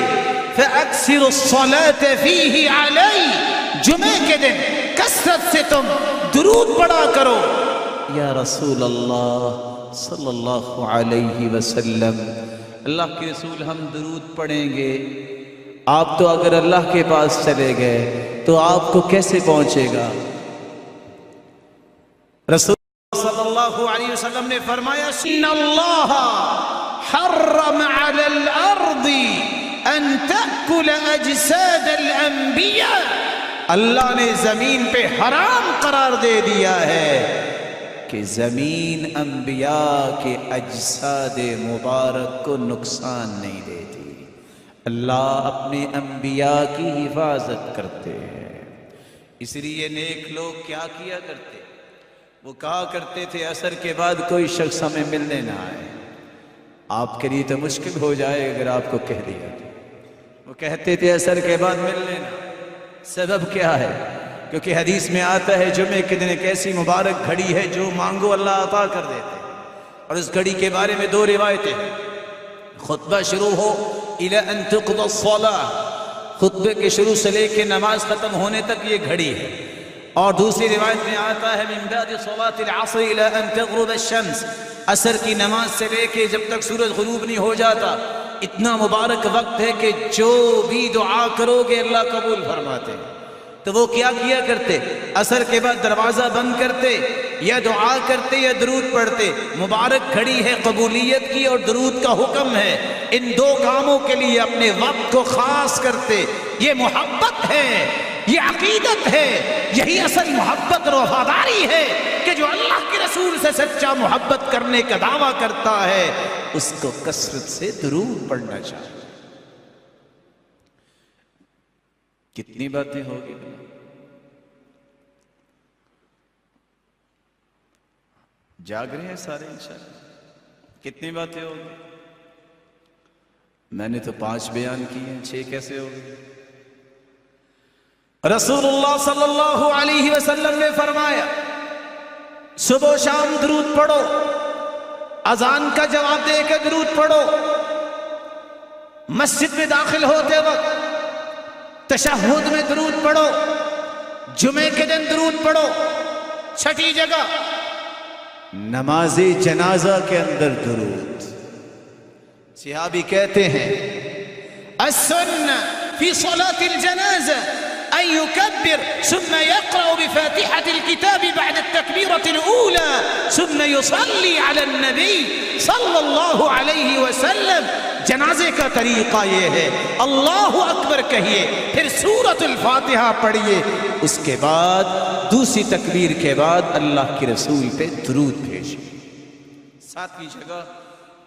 فَأَكْثِرُ الصَّلَاةَ فِيهِ عَلَيْهِ، جمعے کے دن کثرت سے تم درود پڑھا کرو. یا رسول اللہ صلی اللہ علیہ وسلم، اللہ کے رسول ہم درود پڑھیں گے، آپ تو اگر اللہ کے پاس چلے گئے تو آپ کو کیسے پہنچے گا؟ رسول اللہ صلی اللہ علیہ وسلم نے فرمایا ان اللہ حرم علی الارض ان تأکل اجساد الانبیاء، اللہ نے زمین پہ حرام قرار دے دیا ہے کہ زمین انبیاء کے اجساد مبارک کو نقصان نہیں دیتی. اللہ اپنے انبیاء کی حفاظت کرتے ہیں. اس لیے نیک لوگ کیا کیا کرتے؟ وہ کہا کرتے تھے عصر کے بعد کوئی شخص ہمیں ملنے نہ آئے. آپ کے لیے تو مشکل ہو جائے اگر آپ کو کہہ دیا. وہ کہتے تھے عصر کے بعد ملنے نہ آئے. سبب کیا ہے؟ کیونکہ حدیث میں آتا ہے جمعے کے دن ایک ایسی مبارک گھڑی ہے جو مانگو اللہ عطا کر دیتے. اور اس گھڑی کے بارے میں 2 روایتیں ہیں. خطبہ شروع ہو الی ان تقضى الصلاة، خطبے کے شروع سے لے کے نماز ختم ہونے تک یہ گھڑی ہے. اور دوسری روایت میں آتا ہے من بعد صلاة العصر الی ان تغرب الشمس، عصر کی نماز سے لے کے جب تک سورج غروب نہیں ہو جاتا اتنا مبارک وقت ہے کہ جو بھی دعا کرو گے اللہ قبول فرماتے ہیں. تو وہ کیا کیا کرتے؟ عصر کے بعد دروازہ بند کرتے، یا دعا کرتے یا درود پڑھتے. مبارک گھڑی ہے قبولیت کی اور درود کا حکم ہے. ان 2 کاموں کے لیے اپنے وقت کو خاص کرتے. یہ محبت ہے، یہ عقیدت ہے، یہی اصل محبت اور وفاداری ہے کہ جو اللہ کے رسول سے سچا محبت کرنے کا دعویٰ کرتا ہے اس کو کثرت سے درود پڑھنا چاہیے. کتنی باتیں ہوگی؟ جاگ رہے ہیں سارے انشاءاللہ؟ کتنی باتیں ہوگی؟ میں نے تو 5 بیان کی ہیں، 6 کیسے ہوگی؟ رسول اللہ صلی اللہ علیہ وسلم نے فرمایا صبح و شام درود پڑھو. اذان کا جواب دے کے درود پڑھو، مسجد میں داخل ہوتے وقت تشہد میں درود پڑھو، جمعے کے دن درود پڑھو۔ چھٹی جگہ نماز جنازہ کے اندر درود۔ صحابی کہتے ہیں السنة في صلاة الجنازة أن يكبر ثم يقرأ بفاتحة الكتاب بعد التكبيرة الأولى ثم يصلي على النبي صلى الله عليه وسلم۔ جنازے کا طریقہ یہ ہے اللہ اکبر کہیے، پھر سورۃ الفاتحہ پڑھیے، اس کے بعد دوسری تکبیر کے بعد اللہ کے رسول پہ درود بھیجیے۔ ساتویں جگہ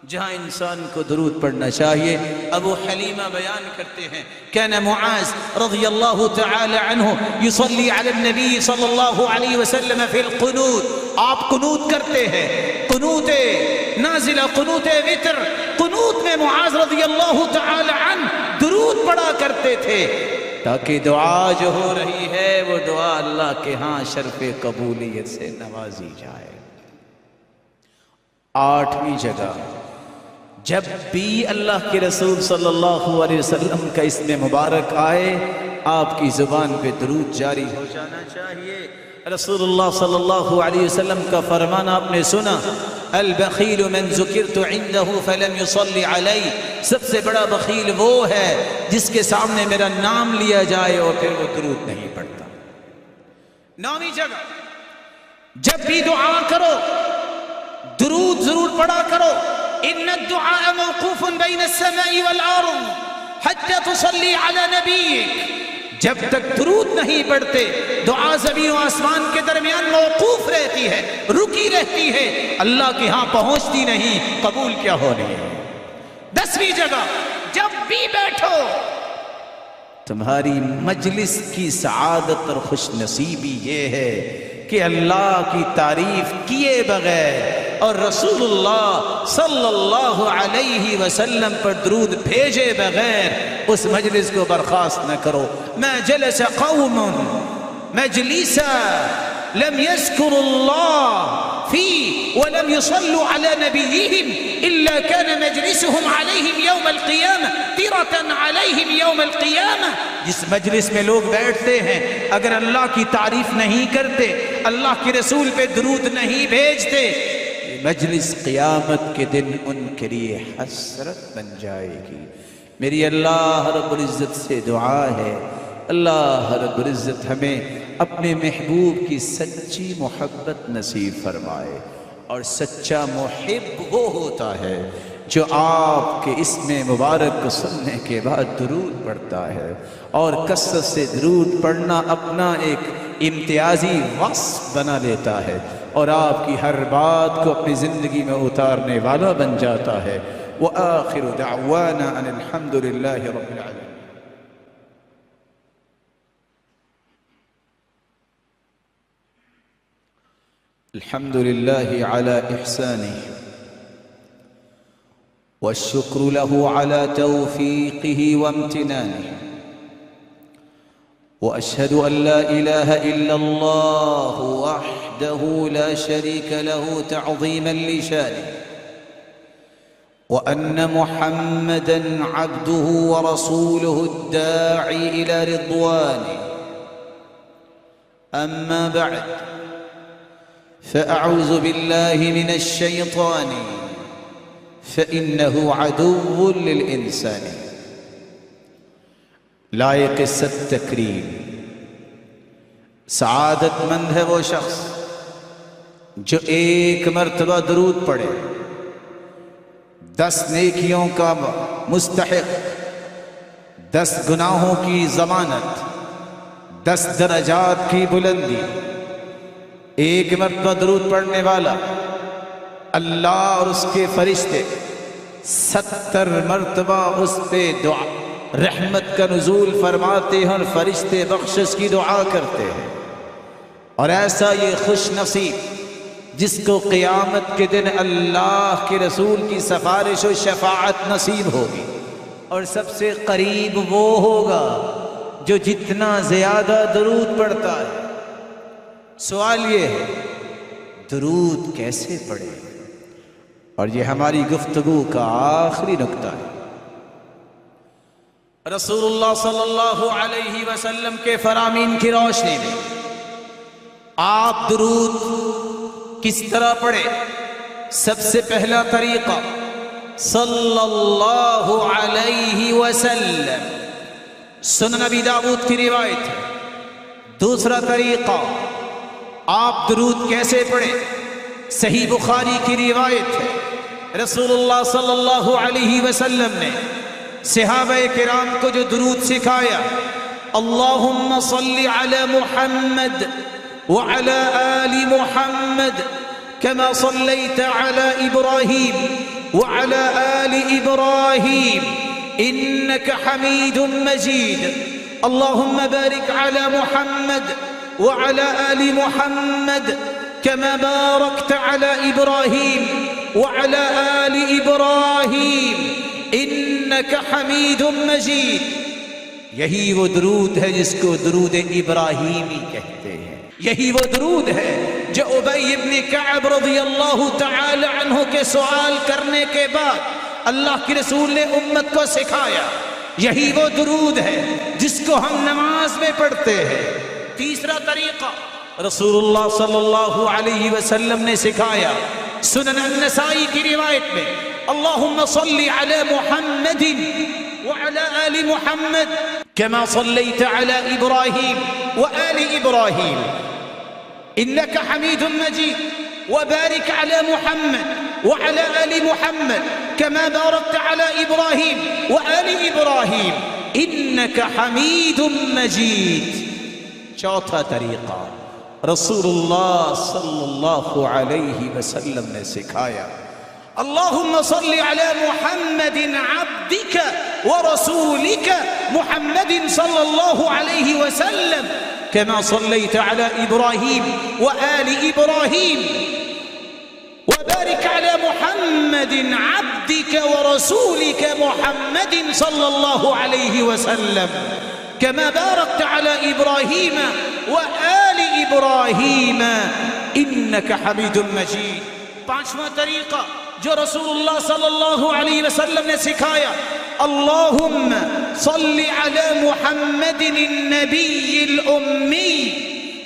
جہاں انسان کو درود پڑھنا چاہیے، ابو حلیمہ بیان کرتے ہیں کان معاذ رضی اللہ تعالی عنہ یصلی علی النبی صلی اللہ علیہ وسلم فی القنوت۔ آپ قنوت کرتے ہیں، قنوت نازلہ، قنوت وتر، قنوت میں معاذ رضی اللہ تعالی عنہ درود پڑھا کرتے تھے تاکہ دعا جو ہو رہی ہے وہ دعا اللہ کے ہاں شرف قبولیت سے نوازی جائے۔ آٹھویں جگہ جب بھی اللہ کے رسول صلی اللہ علیہ وسلم کا اسم مبارک آئے آپ کی زبان پہ درود جاری ہو جانا چاہیے۔ رسول اللہ صلی اللہ علیہ وسلم کا فرمان آپ نے سنا، البخیل من ذکرت عنده فلم يصلي علی۔ سب سے بڑا بخیل وہ ہے جس کے سامنے میرا نام لیا جائے اور پھر وہ درود نہیں پڑھتا۔ نویں جگہ جب بھی دعا کرو درود ضرور پڑھا کرو۔ ان الدعاء موقوف بین السماء والارض حتى تصلی علی نبیک۔ جب تک درود نہیں پڑھتے دعا زمین و آسمان کے درمیان موقوف رہتی ہے، رکی رہتی ہے، اللہ کے ہاں پہنچتی نہیں، قبول کیا ہونی ہے۔ 10ویں جگہ جب بھی بیٹھو تمہاری مجلس کی سعادت اور خوش نصیبی یہ ہے کہ اللہ کی تعریف کیے بغیر اور رسول اللہ صلی اللہ علیہ وسلم پر درود بھیجے بغیر اس مجلس کو برخاست نہ کرو۔ ما جلس قوم مجلسا لم يذكروا الله فيه ولم يصلوا على نبيهم إلا كان مجلسهم عليهم يوم القيامة ترة عليهم يوم القيامة۔ جس مجلس میں لوگ بیٹھتے ہیں اگر اللہ کی تعریف نہیں کرتے، اللہ کے رسول پہ درود نہیں بھیجتے، مجلس قیامت کے دن ان کے لیے حسرت بن جائے گی۔ میری اللہ رب العزت سے دعا ہے، اللہ رب العزت ہمیں اپنے محبوب کی سچی محبت نصیب فرمائے، اور سچا محب وہ ہوتا ہے جو آپ کے اسم مبارک کو سننے کے بعد درود پڑھتا ہے، اور کثرت سے درود پڑھنا اپنا ایک امتیازی وصف بنا لیتا ہے اور آپ کی ہر بات کو اپنی زندگی میں اتارنے والا بن جاتا ہے۔ وآخر دعوانا ان الحمد للہ رب العالمین۔ الحمد لله على إحسانه والشكر له على توفيقه وامتنانه، وأشهد أن لا إله إلا الله وحده لا شريك له تعظيما لشانه، وأن محمدا عبده ورسوله الداعي إلى رضوانه، أما بعد فأعوذ بالله من الشيطان فإنه عدو للإنسان۔ لائق ست تکریم سعادت مند ہے وہ شخص جو ایک مرتبہ درود پڑھے، 10 نیکیوں کا مستحق، 10 گناہوں کی ضمانت، 10 درجات کی بلندی۔ ایک مرتبہ درود پڑھنے والا اللہ اور اس کے فرشتے 70 مرتبہ اس پہ دعا رحمت کا نزول فرماتے ہیں اور فرشتے بخشش کی دعا کرتے ہیں۔ اور ایسا یہ خوش نصیب جس کو قیامت کے دن اللہ کے رسول کی سفارش و شفاعت نصیب ہوگی، اور سب سے قریب وہ ہوگا جو جتنا زیادہ درود پڑھتا ہے۔ سوال یہ ہے درود کیسے پڑھے؟ اور یہ ہماری گفتگو کا آخری نقطہ ہے۔ رسول اللہ صلی اللہ علیہ وسلم کے فرامین کی روشنی میں آپ درود کس طرح پڑھے؟ سب سے پہلا طریقہ صلی اللہ علیہ وسلم، سنن ابی داؤد کی روایت ہے۔ دوسرا طریقہ آپ درود کیسے پڑھے؟ صحیح بخاری کی روایت ہے۔ رسول اللہ صلی اللہ علیہ وسلم نے صحابہ کرام کو جو درود سکھایا، اللہم صلی علی محمد وعلی آل محمد كما صليت على إبراهيم وعلى آل إبراهيم إنك حميد مجيد اللهم بارك على محمد وعلى آل محمد كما باركت على إبراهيم وعلى آل إبراهيم إنك حميد مجيد۔ یہی وہ درود ہے جس کو درود ابراہیمی کہتے ہیں۔ یہی وہ درود ہے جو ابی ابن کعب رضی اللہ تعالی عنہ کے سوال کرنے کے بعد اللہ کے رسول نے امت کو سکھایا۔ یہی وہ درود ہے جس کو ہم نماز میں پڑھتے ہیں۔ تیسرا طریقہ رسول اللہ صلی اللہ علیہ وسلم نے سکھایا، سنن النسائی کی روایت میں، اللہم صلی علی محمد وعلى آل محمد كما صليت على إبراهيم وآل إبراهيم إنك حميد مجيد وبارك على محمد وعلى آل محمد كما باركت على إبراهيم وآل إبراهيم إنك حميد مجيد۔ چوتھا طریقہ رسول اللہ صلی اللہ علیہ وسلم نے سکھایا، اللهم صل على محمد عبدك ورسولك محمد صلى الله عليه وسلم كما صليت على إبراهيم وآل إبراهيم وبارك على محمد عبدك ورسولك محمد صلى الله عليه وسلم كما باركت على إبراهيم وآل إبراهيم إنك حميد مجيد۔ پانچواں طریقہ جو رسول اللہ صلی اللہ علیہ وسلم نے سکھایا، اللہم صل علی محمد النبی الأمی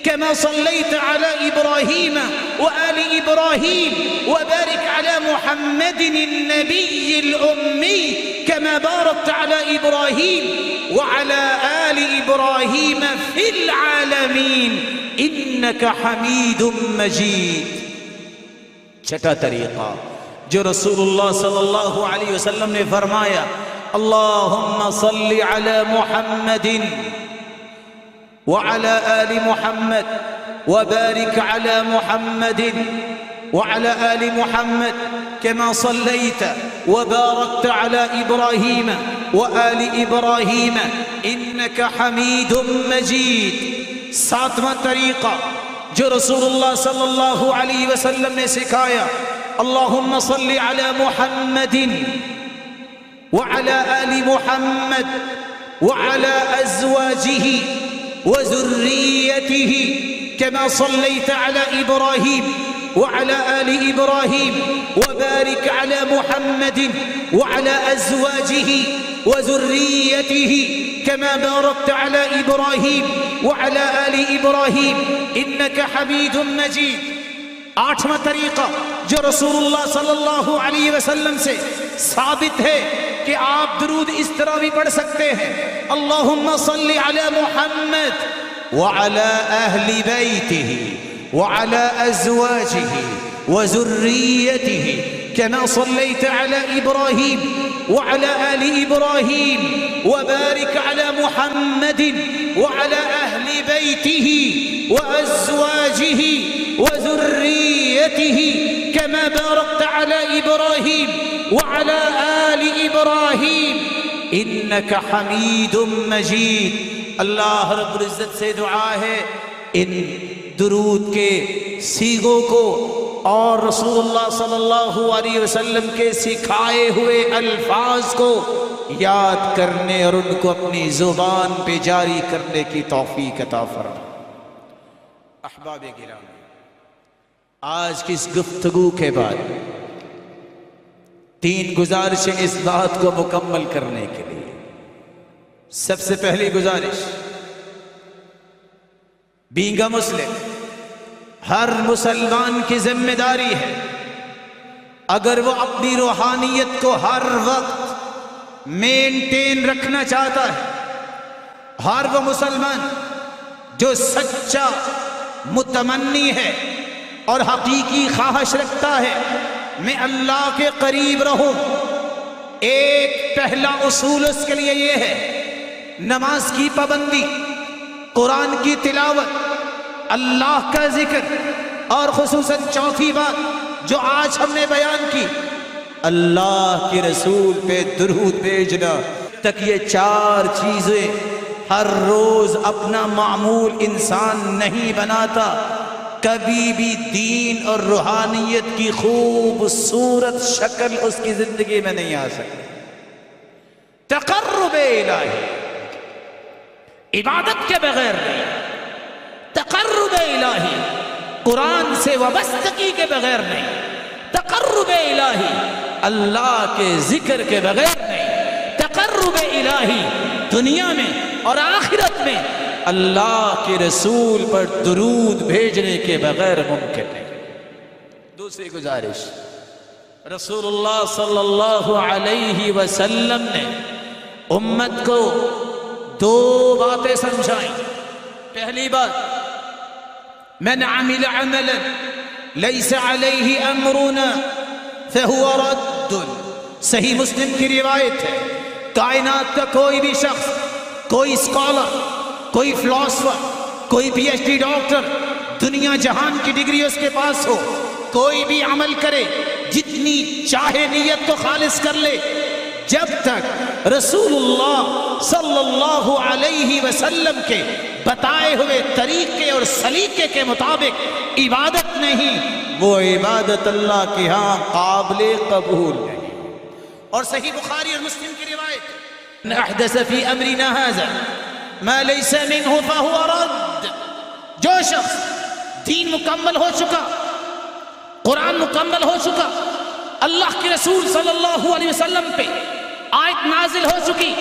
كما صليت على إبراهيم وآل إبراهيم وبارك على محمد النبي الأمي كما باركت على إبراهيم وعلى آل إبراهيم في العالمين إنك حميد مجيد۔ چھٹا طریقہ جو رسول اللہ صلی اللہ علیہ وسلم نے فرمایا، اللہم صل علی محمد وعلى آل محمد وبارك على محمد وعلى آل محمد كما صليت وباركت على إبراهيم وآل إبراهيم إنك حميد مجيد۔ ساتواں طریقہ جو رسول اللہ صلی اللہ علیہ وسلم نے سکھایا، اللہم صل علی محمد وعلى آل محمد وعلى أزواجه وذريته كما صليت على إبراهيم وعلى آل إبراهيم وبارك على محمد وعلى أزواجه وذريته كما باركت على إبراهيم وعلى آل إبراهيم إنك حميد مجيد۔ آٹھواں طریقہ جو رسول اللہ صلی اللہ علیہ وسلم سے ثابت ہے کہ آپ درود اس طرح بھی پڑھ سکتے ہیں، اللہم صل علی محمد وعلی اہل بیتہ وعلی ازواجہ وذریتہ كما صليت على إبراهيم وعلى آل إبراهيم وبارك على محمد وعلى أهل بيته وأزواجه وذريته كما باركت على إبراهيم وعلى آل إبراهيم إنك حميد مجيد۔ اللہ رب العزت سے دعا ہے ان درود کے صیغوں کو اور رسول اللہ صلی اللہ علیہ وسلم کے سکھائے ہوئے الفاظ کو یاد کرنے اور ان کو اپنی زبان پہ جاری کرنے کی توفیق عطا فرمائے۔ احباب گرامی، آج کی اس گفتگو کے بعد 3 گزارشیں اس بات کو مکمل کرنے کے لیے۔ سب سے پہلی گزارش، بینگ مسلم، ہر مسلمان کی ذمہ داری ہے اگر وہ اپنی روحانیت کو ہر وقت مینٹین رکھنا چاہتا ہے، ہر وہ مسلمان جو سچا متمنی ہے اور حقیقی خواہش رکھتا ہے میں اللہ کے قریب رہوں، ایک پہلا اصول اس کے لیے یہ ہے، نماز کی پابندی، قرآن کی تلاوت، اللہ کا ذکر، اور خصوصاً چوتھی بات جو آج ہم نے بیان کی، اللہ کے رسول پہ درود بھیجنا۔ تک یہ 4 چیزیں ہر روز اپنا معمول انسان نہیں بناتا، کبھی بھی دین اور روحانیت کی خوبصورت شکل اس کی زندگی میں نہیں آ سکتی۔ تقرب الہی عبادت کے بغیر نہیں، تقرب الہی قرآن سے وابستگی کے بغیر نہیں، تقرب الہی اللہ کے ذکر کے بغیر نہیں، تقرب الہی دنیا میں اور آخرت میں اللہ کے رسول پر درود بھیجنے کے بغیر ممکن نہیں۔ دوسری گزارش، رسول اللہ صلی اللہ علیہ وسلم نے امت کو 2 باتیں سمجھائیں۔ پہلی بات، من عمل عملا لیس علیہ امرنا فہو رد۔ صحیح مسلم کی روایت ہے، کائنات کا کوئی بھی شخص، کوئی اسکالر، کوئی فلاسفر، کوئی پی ایچ ڈی ڈاکٹر، دنیا جہان کی ڈگری اس کے پاس ہو، کوئی بھی عمل کرے، جتنی چاہے نیت کو خالص کر لے، جب تک رسول اللہ صلی اللہ علیہ وسلم کے بتائے ہوئے طریقے اور سلیقے کے مطابق عبادت نہیں، وہ عبادت اللہ کے ہاں قابل قبول نہیں۔ اور صحیح بخاری اور مسلم کی روایت، من احدث فی امرنا ھذا ما لیس منہ فہو رد۔ جو شخص دین مکمل ہو چکا، قرآن مکمل ہو چکا، اللہ کے رسول صلی اللہ علیہ وسلم پہ آیت نازل ہو چکی،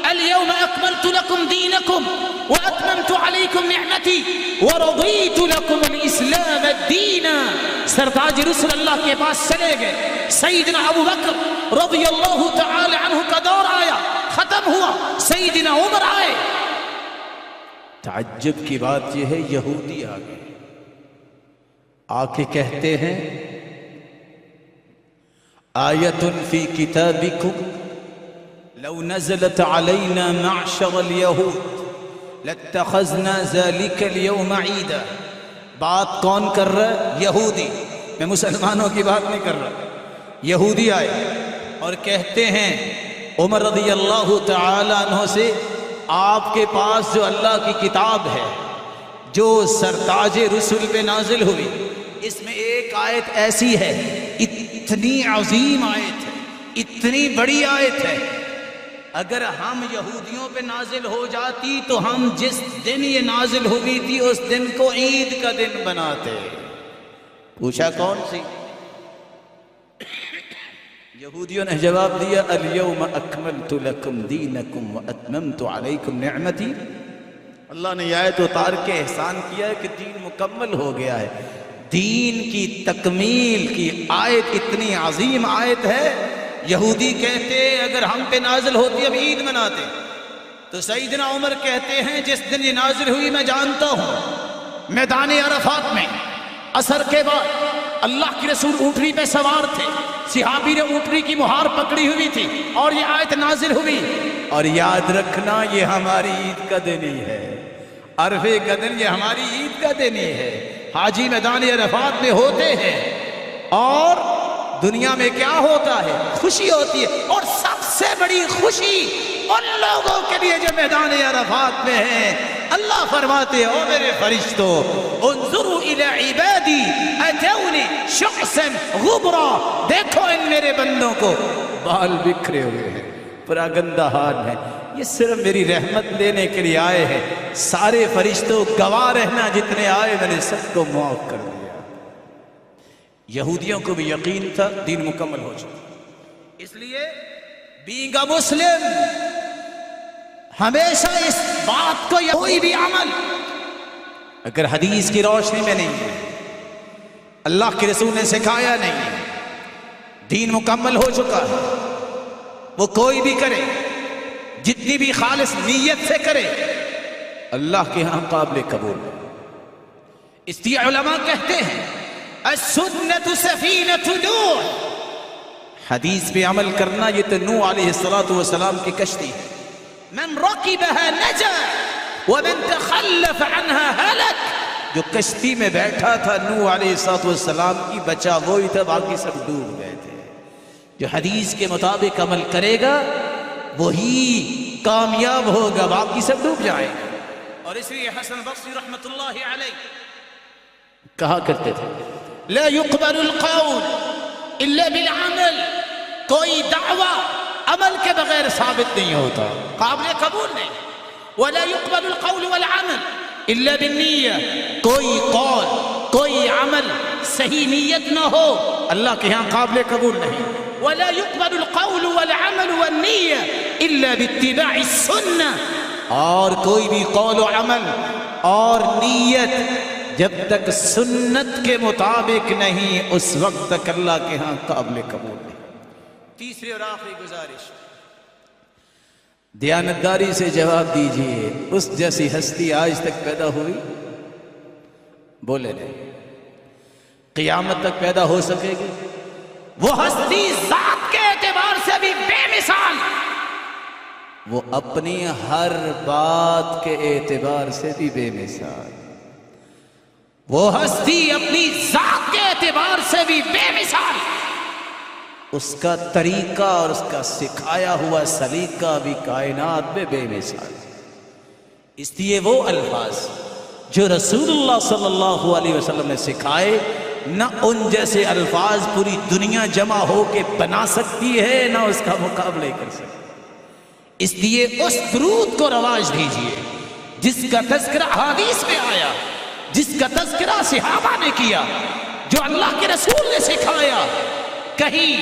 اليوم اکملت لکم دینکم واتممت علیکم نعمتی ورضیت لکم الاسلام دینا۔ سرتاج رسول اللہ کے پاس چلے گئے، سیدنا ابو بکر رضی اللہ تعالی عنہ کا دور آیا، ختم ہوا، سیدنا عمر آئے۔ تعجب کی بات یہ ہے، یہودی آگے آ کے کہتے ہیں، آیت فی کتابکم لو نزلت علینا معشر اليہود لاتخذنا ذلك اليوم عیدا۔ بات کون کر رہا ہے؟ یہودی۔ میں مسلمانوں کی بات نہیں کر رہا، یہودی آئے اور کہتے ہیں عمر رضی اللہ تعالی عنہ سے، آپ کے پاس جو اللہ کی کتاب ہے جو سرتاج رسول پہ نازل ہوئی، اس میں ایک آیت ایسی ہے، اتنی عظیم آیت ہے، اتنی بڑی آیت ہے، اگر ہم یہودیوں پہ نازل ہو جاتی تو ہم جس دن یہ نازل ہوئی تھی اس دن کو عید کا دن بناتے۔ پوچھا کون سی؟ یہودیوں نے جواب دیا، الیوم اکملت لکم دینکم واتممت علیکم نعمتی۔ اللہ نے آیت اتار کے احسان کیا ہے کہ دین مکمل ہو گیا ہے۔ دین کی تکمیل کی آیت اتنی عظیم آیت ہے، یہودی کہتے اگر ہم پہ نازل ہوتی اب عید مناتے، تو سیدنا عمر کہتے ہیں جس دن یہ نازل ہوئی میں جانتا ہوں، میدان عرفات میں عصر کے بعد اللہ کی رسول اونٹنی پہ سوار تھے، صحابی نے اونٹنی کی مہار پکڑی ہوئی تھی اور یہ آیت نازل ہوئی۔ اور یاد رکھنا یہ ہماری عید کا دن ہی ہے، عرفے کا دن یہ ہماری عید کا دن ہی ہے۔ حاجی میدان عرفات میں ہوتے ہیں اور دنیا میں کیا ہوتا ہے؟ خوشی ہوتی ہے، اور سب سے بڑی خوشی ان لوگوں کے لیے جو میدان عرفات میں ہیں۔ اللہ فرماتے ہیں، او میرے فرشتوں، انظروا الی عبادی اتونی شعثا غبرا، دیکھو ان میرے بندوں کو، بال بکھرے ہوئے ہیں، پراگندہ حال ہے، یہ صرف میری رحمت لینے کے لیے آئے ہیں۔ سارے فرشتوں گواہ رہنا، جتنے آئے میں نے سب کو معاف کر دیا۔ یہودیوں کو بھی یقین تھا دین مکمل ہو چکا، اس لیے بینگ اے مسلم ہمیشہ اس بات کو کوئی بھی عمل اگر حدیث کی روشنی میں نہیں ہے، اللہ کے رسول نے سکھایا نہیں ہے، دین مکمل ہو چکا ہے، وہ کوئی بھی کرے، جتنی بھی خالص نیت سے کرے، اللہ کے ہاں قابل قبول ہے۔ اس لیے علماء کہتے ہیں السنت سفینۃ نوح، حدیث پہ عمل کرنا یہ تو نوح علیہ السلام کی کشتی ہے، من رکبها نجا ومن تخلف عنها هلك، جو کشتی میں بیٹھا تھا نوح علیہ السلام کی، بچا وہی تھا، باقی سب ڈوب گئے تھے۔ جو حدیث کے مطابق عمل کرے گا وہی کامیاب ہوگا، باقی سب ڈوب جائے گا۔ اور اس لیے حسن بصری رحمت اللہ علیہ کہا کرتے تھے لا يقبل القول الا بالعمل، کوئی دعویٰ عمل کے بغیر ثابت نہیں ہوتا، قابل قبول نہیں۔ ولا يقبل القول والعمل الا بالنیہ، کوئی قول کوئی عمل صحیح نیت نہ ہو اللہ کے ہاں قابل قبول نہیں۔ ولا يقبل القول والعمل والنیہ الا باتباع السنہ، اور کوئی بھی قول و عمل اور نیت جب تک سنت کے مطابق نہیں اس وقت تک اللہ کے ہاں قابل قبول نہیں۔ تیسری اور آخری گزارش، دیانتداری سے جواب دیجئے، اس جیسی ہستی آج تک پیدا ہوئی؟ بولے نہیں، قیامت تک پیدا ہو سکے گی؟ وہ ہستی ذات کے اعتبار سے بھی بے مثال، وہ اپنی ہر بات کے اعتبار سے بھی بے مثال، وہ ہستی اپنی ذات کے اعتبار سے بھی بے مثال، اس کا طریقہ اور اس کا سکھایا ہوا سلیقہ بھی کائنات میں بے مثال۔ اس لیے وہ الفاظ جو رسول اللہ صلی اللہ علیہ وسلم نے سکھائے، نہ ان جیسے الفاظ پوری دنیا جمع ہو کے بنا سکتی ہے، نہ اس کا مقابلہ کر سکتی۔ اس لیے اس درود کو رواج دیجئے جس کا تذکرہ حدیث میں آیا، جس کا تذکرہ صحابہ نے کیا، جو اللہ کے رسول نے سکھایا، کہیں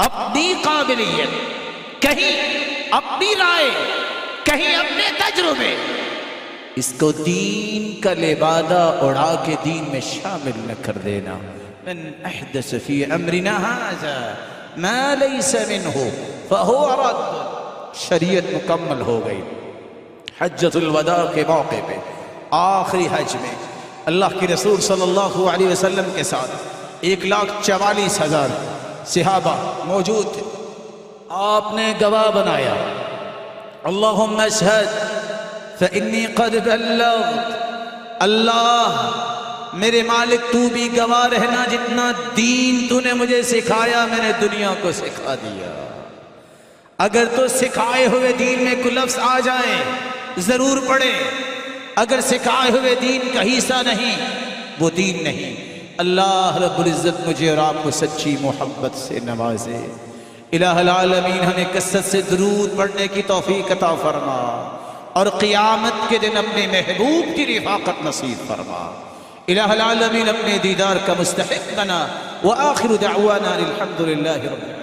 اپنی قابلیت، کہیں اپنی رائے، کہیں اپنے تجربے، اس کو دین کا لبادہ اڑا کے دین میں شامل نہ کر دینا۔ من احدث فی امرنا ھذا ما لیس منہ فہو رد، شریعت مکمل ہو گئی۔ حجۃ الوداع کے موقع پہ آخری حج میں اللہ کے رسول صلی اللہ علیہ وسلم کے ساتھ 1,44,000 صحابہ موجود تھے، آپ نے گواہ بنایا اللہم اشہد فإنی قد بلغت، اللہ میرے مالک تو بھی گواہ رہنا، جتنا دین تو نے مجھے سکھایا میں نے دنیا کو سکھا دیا۔ اگر تو سکھائے ہوئے دین میں کوئی لفظ آ جائے ضرور پڑھے، اگر سکھائے ہوئے دین کا حصہ نہیں وہ دین نہیں۔ اللہ رب العزت مجھے اور آپ کو سچی محبت سے نوازے۔ الہ العالمین ہمیں کثرت سے درود پڑھنے کی توفیق عطا فرما، اور قیامت کے دن اپنے محبوب کی رفاقت نصیب فرما۔ الہ العالمین اپنے دیدار کا مستحق بنا۔ وآخر دعوانا الحمد للہ رب العالمین۔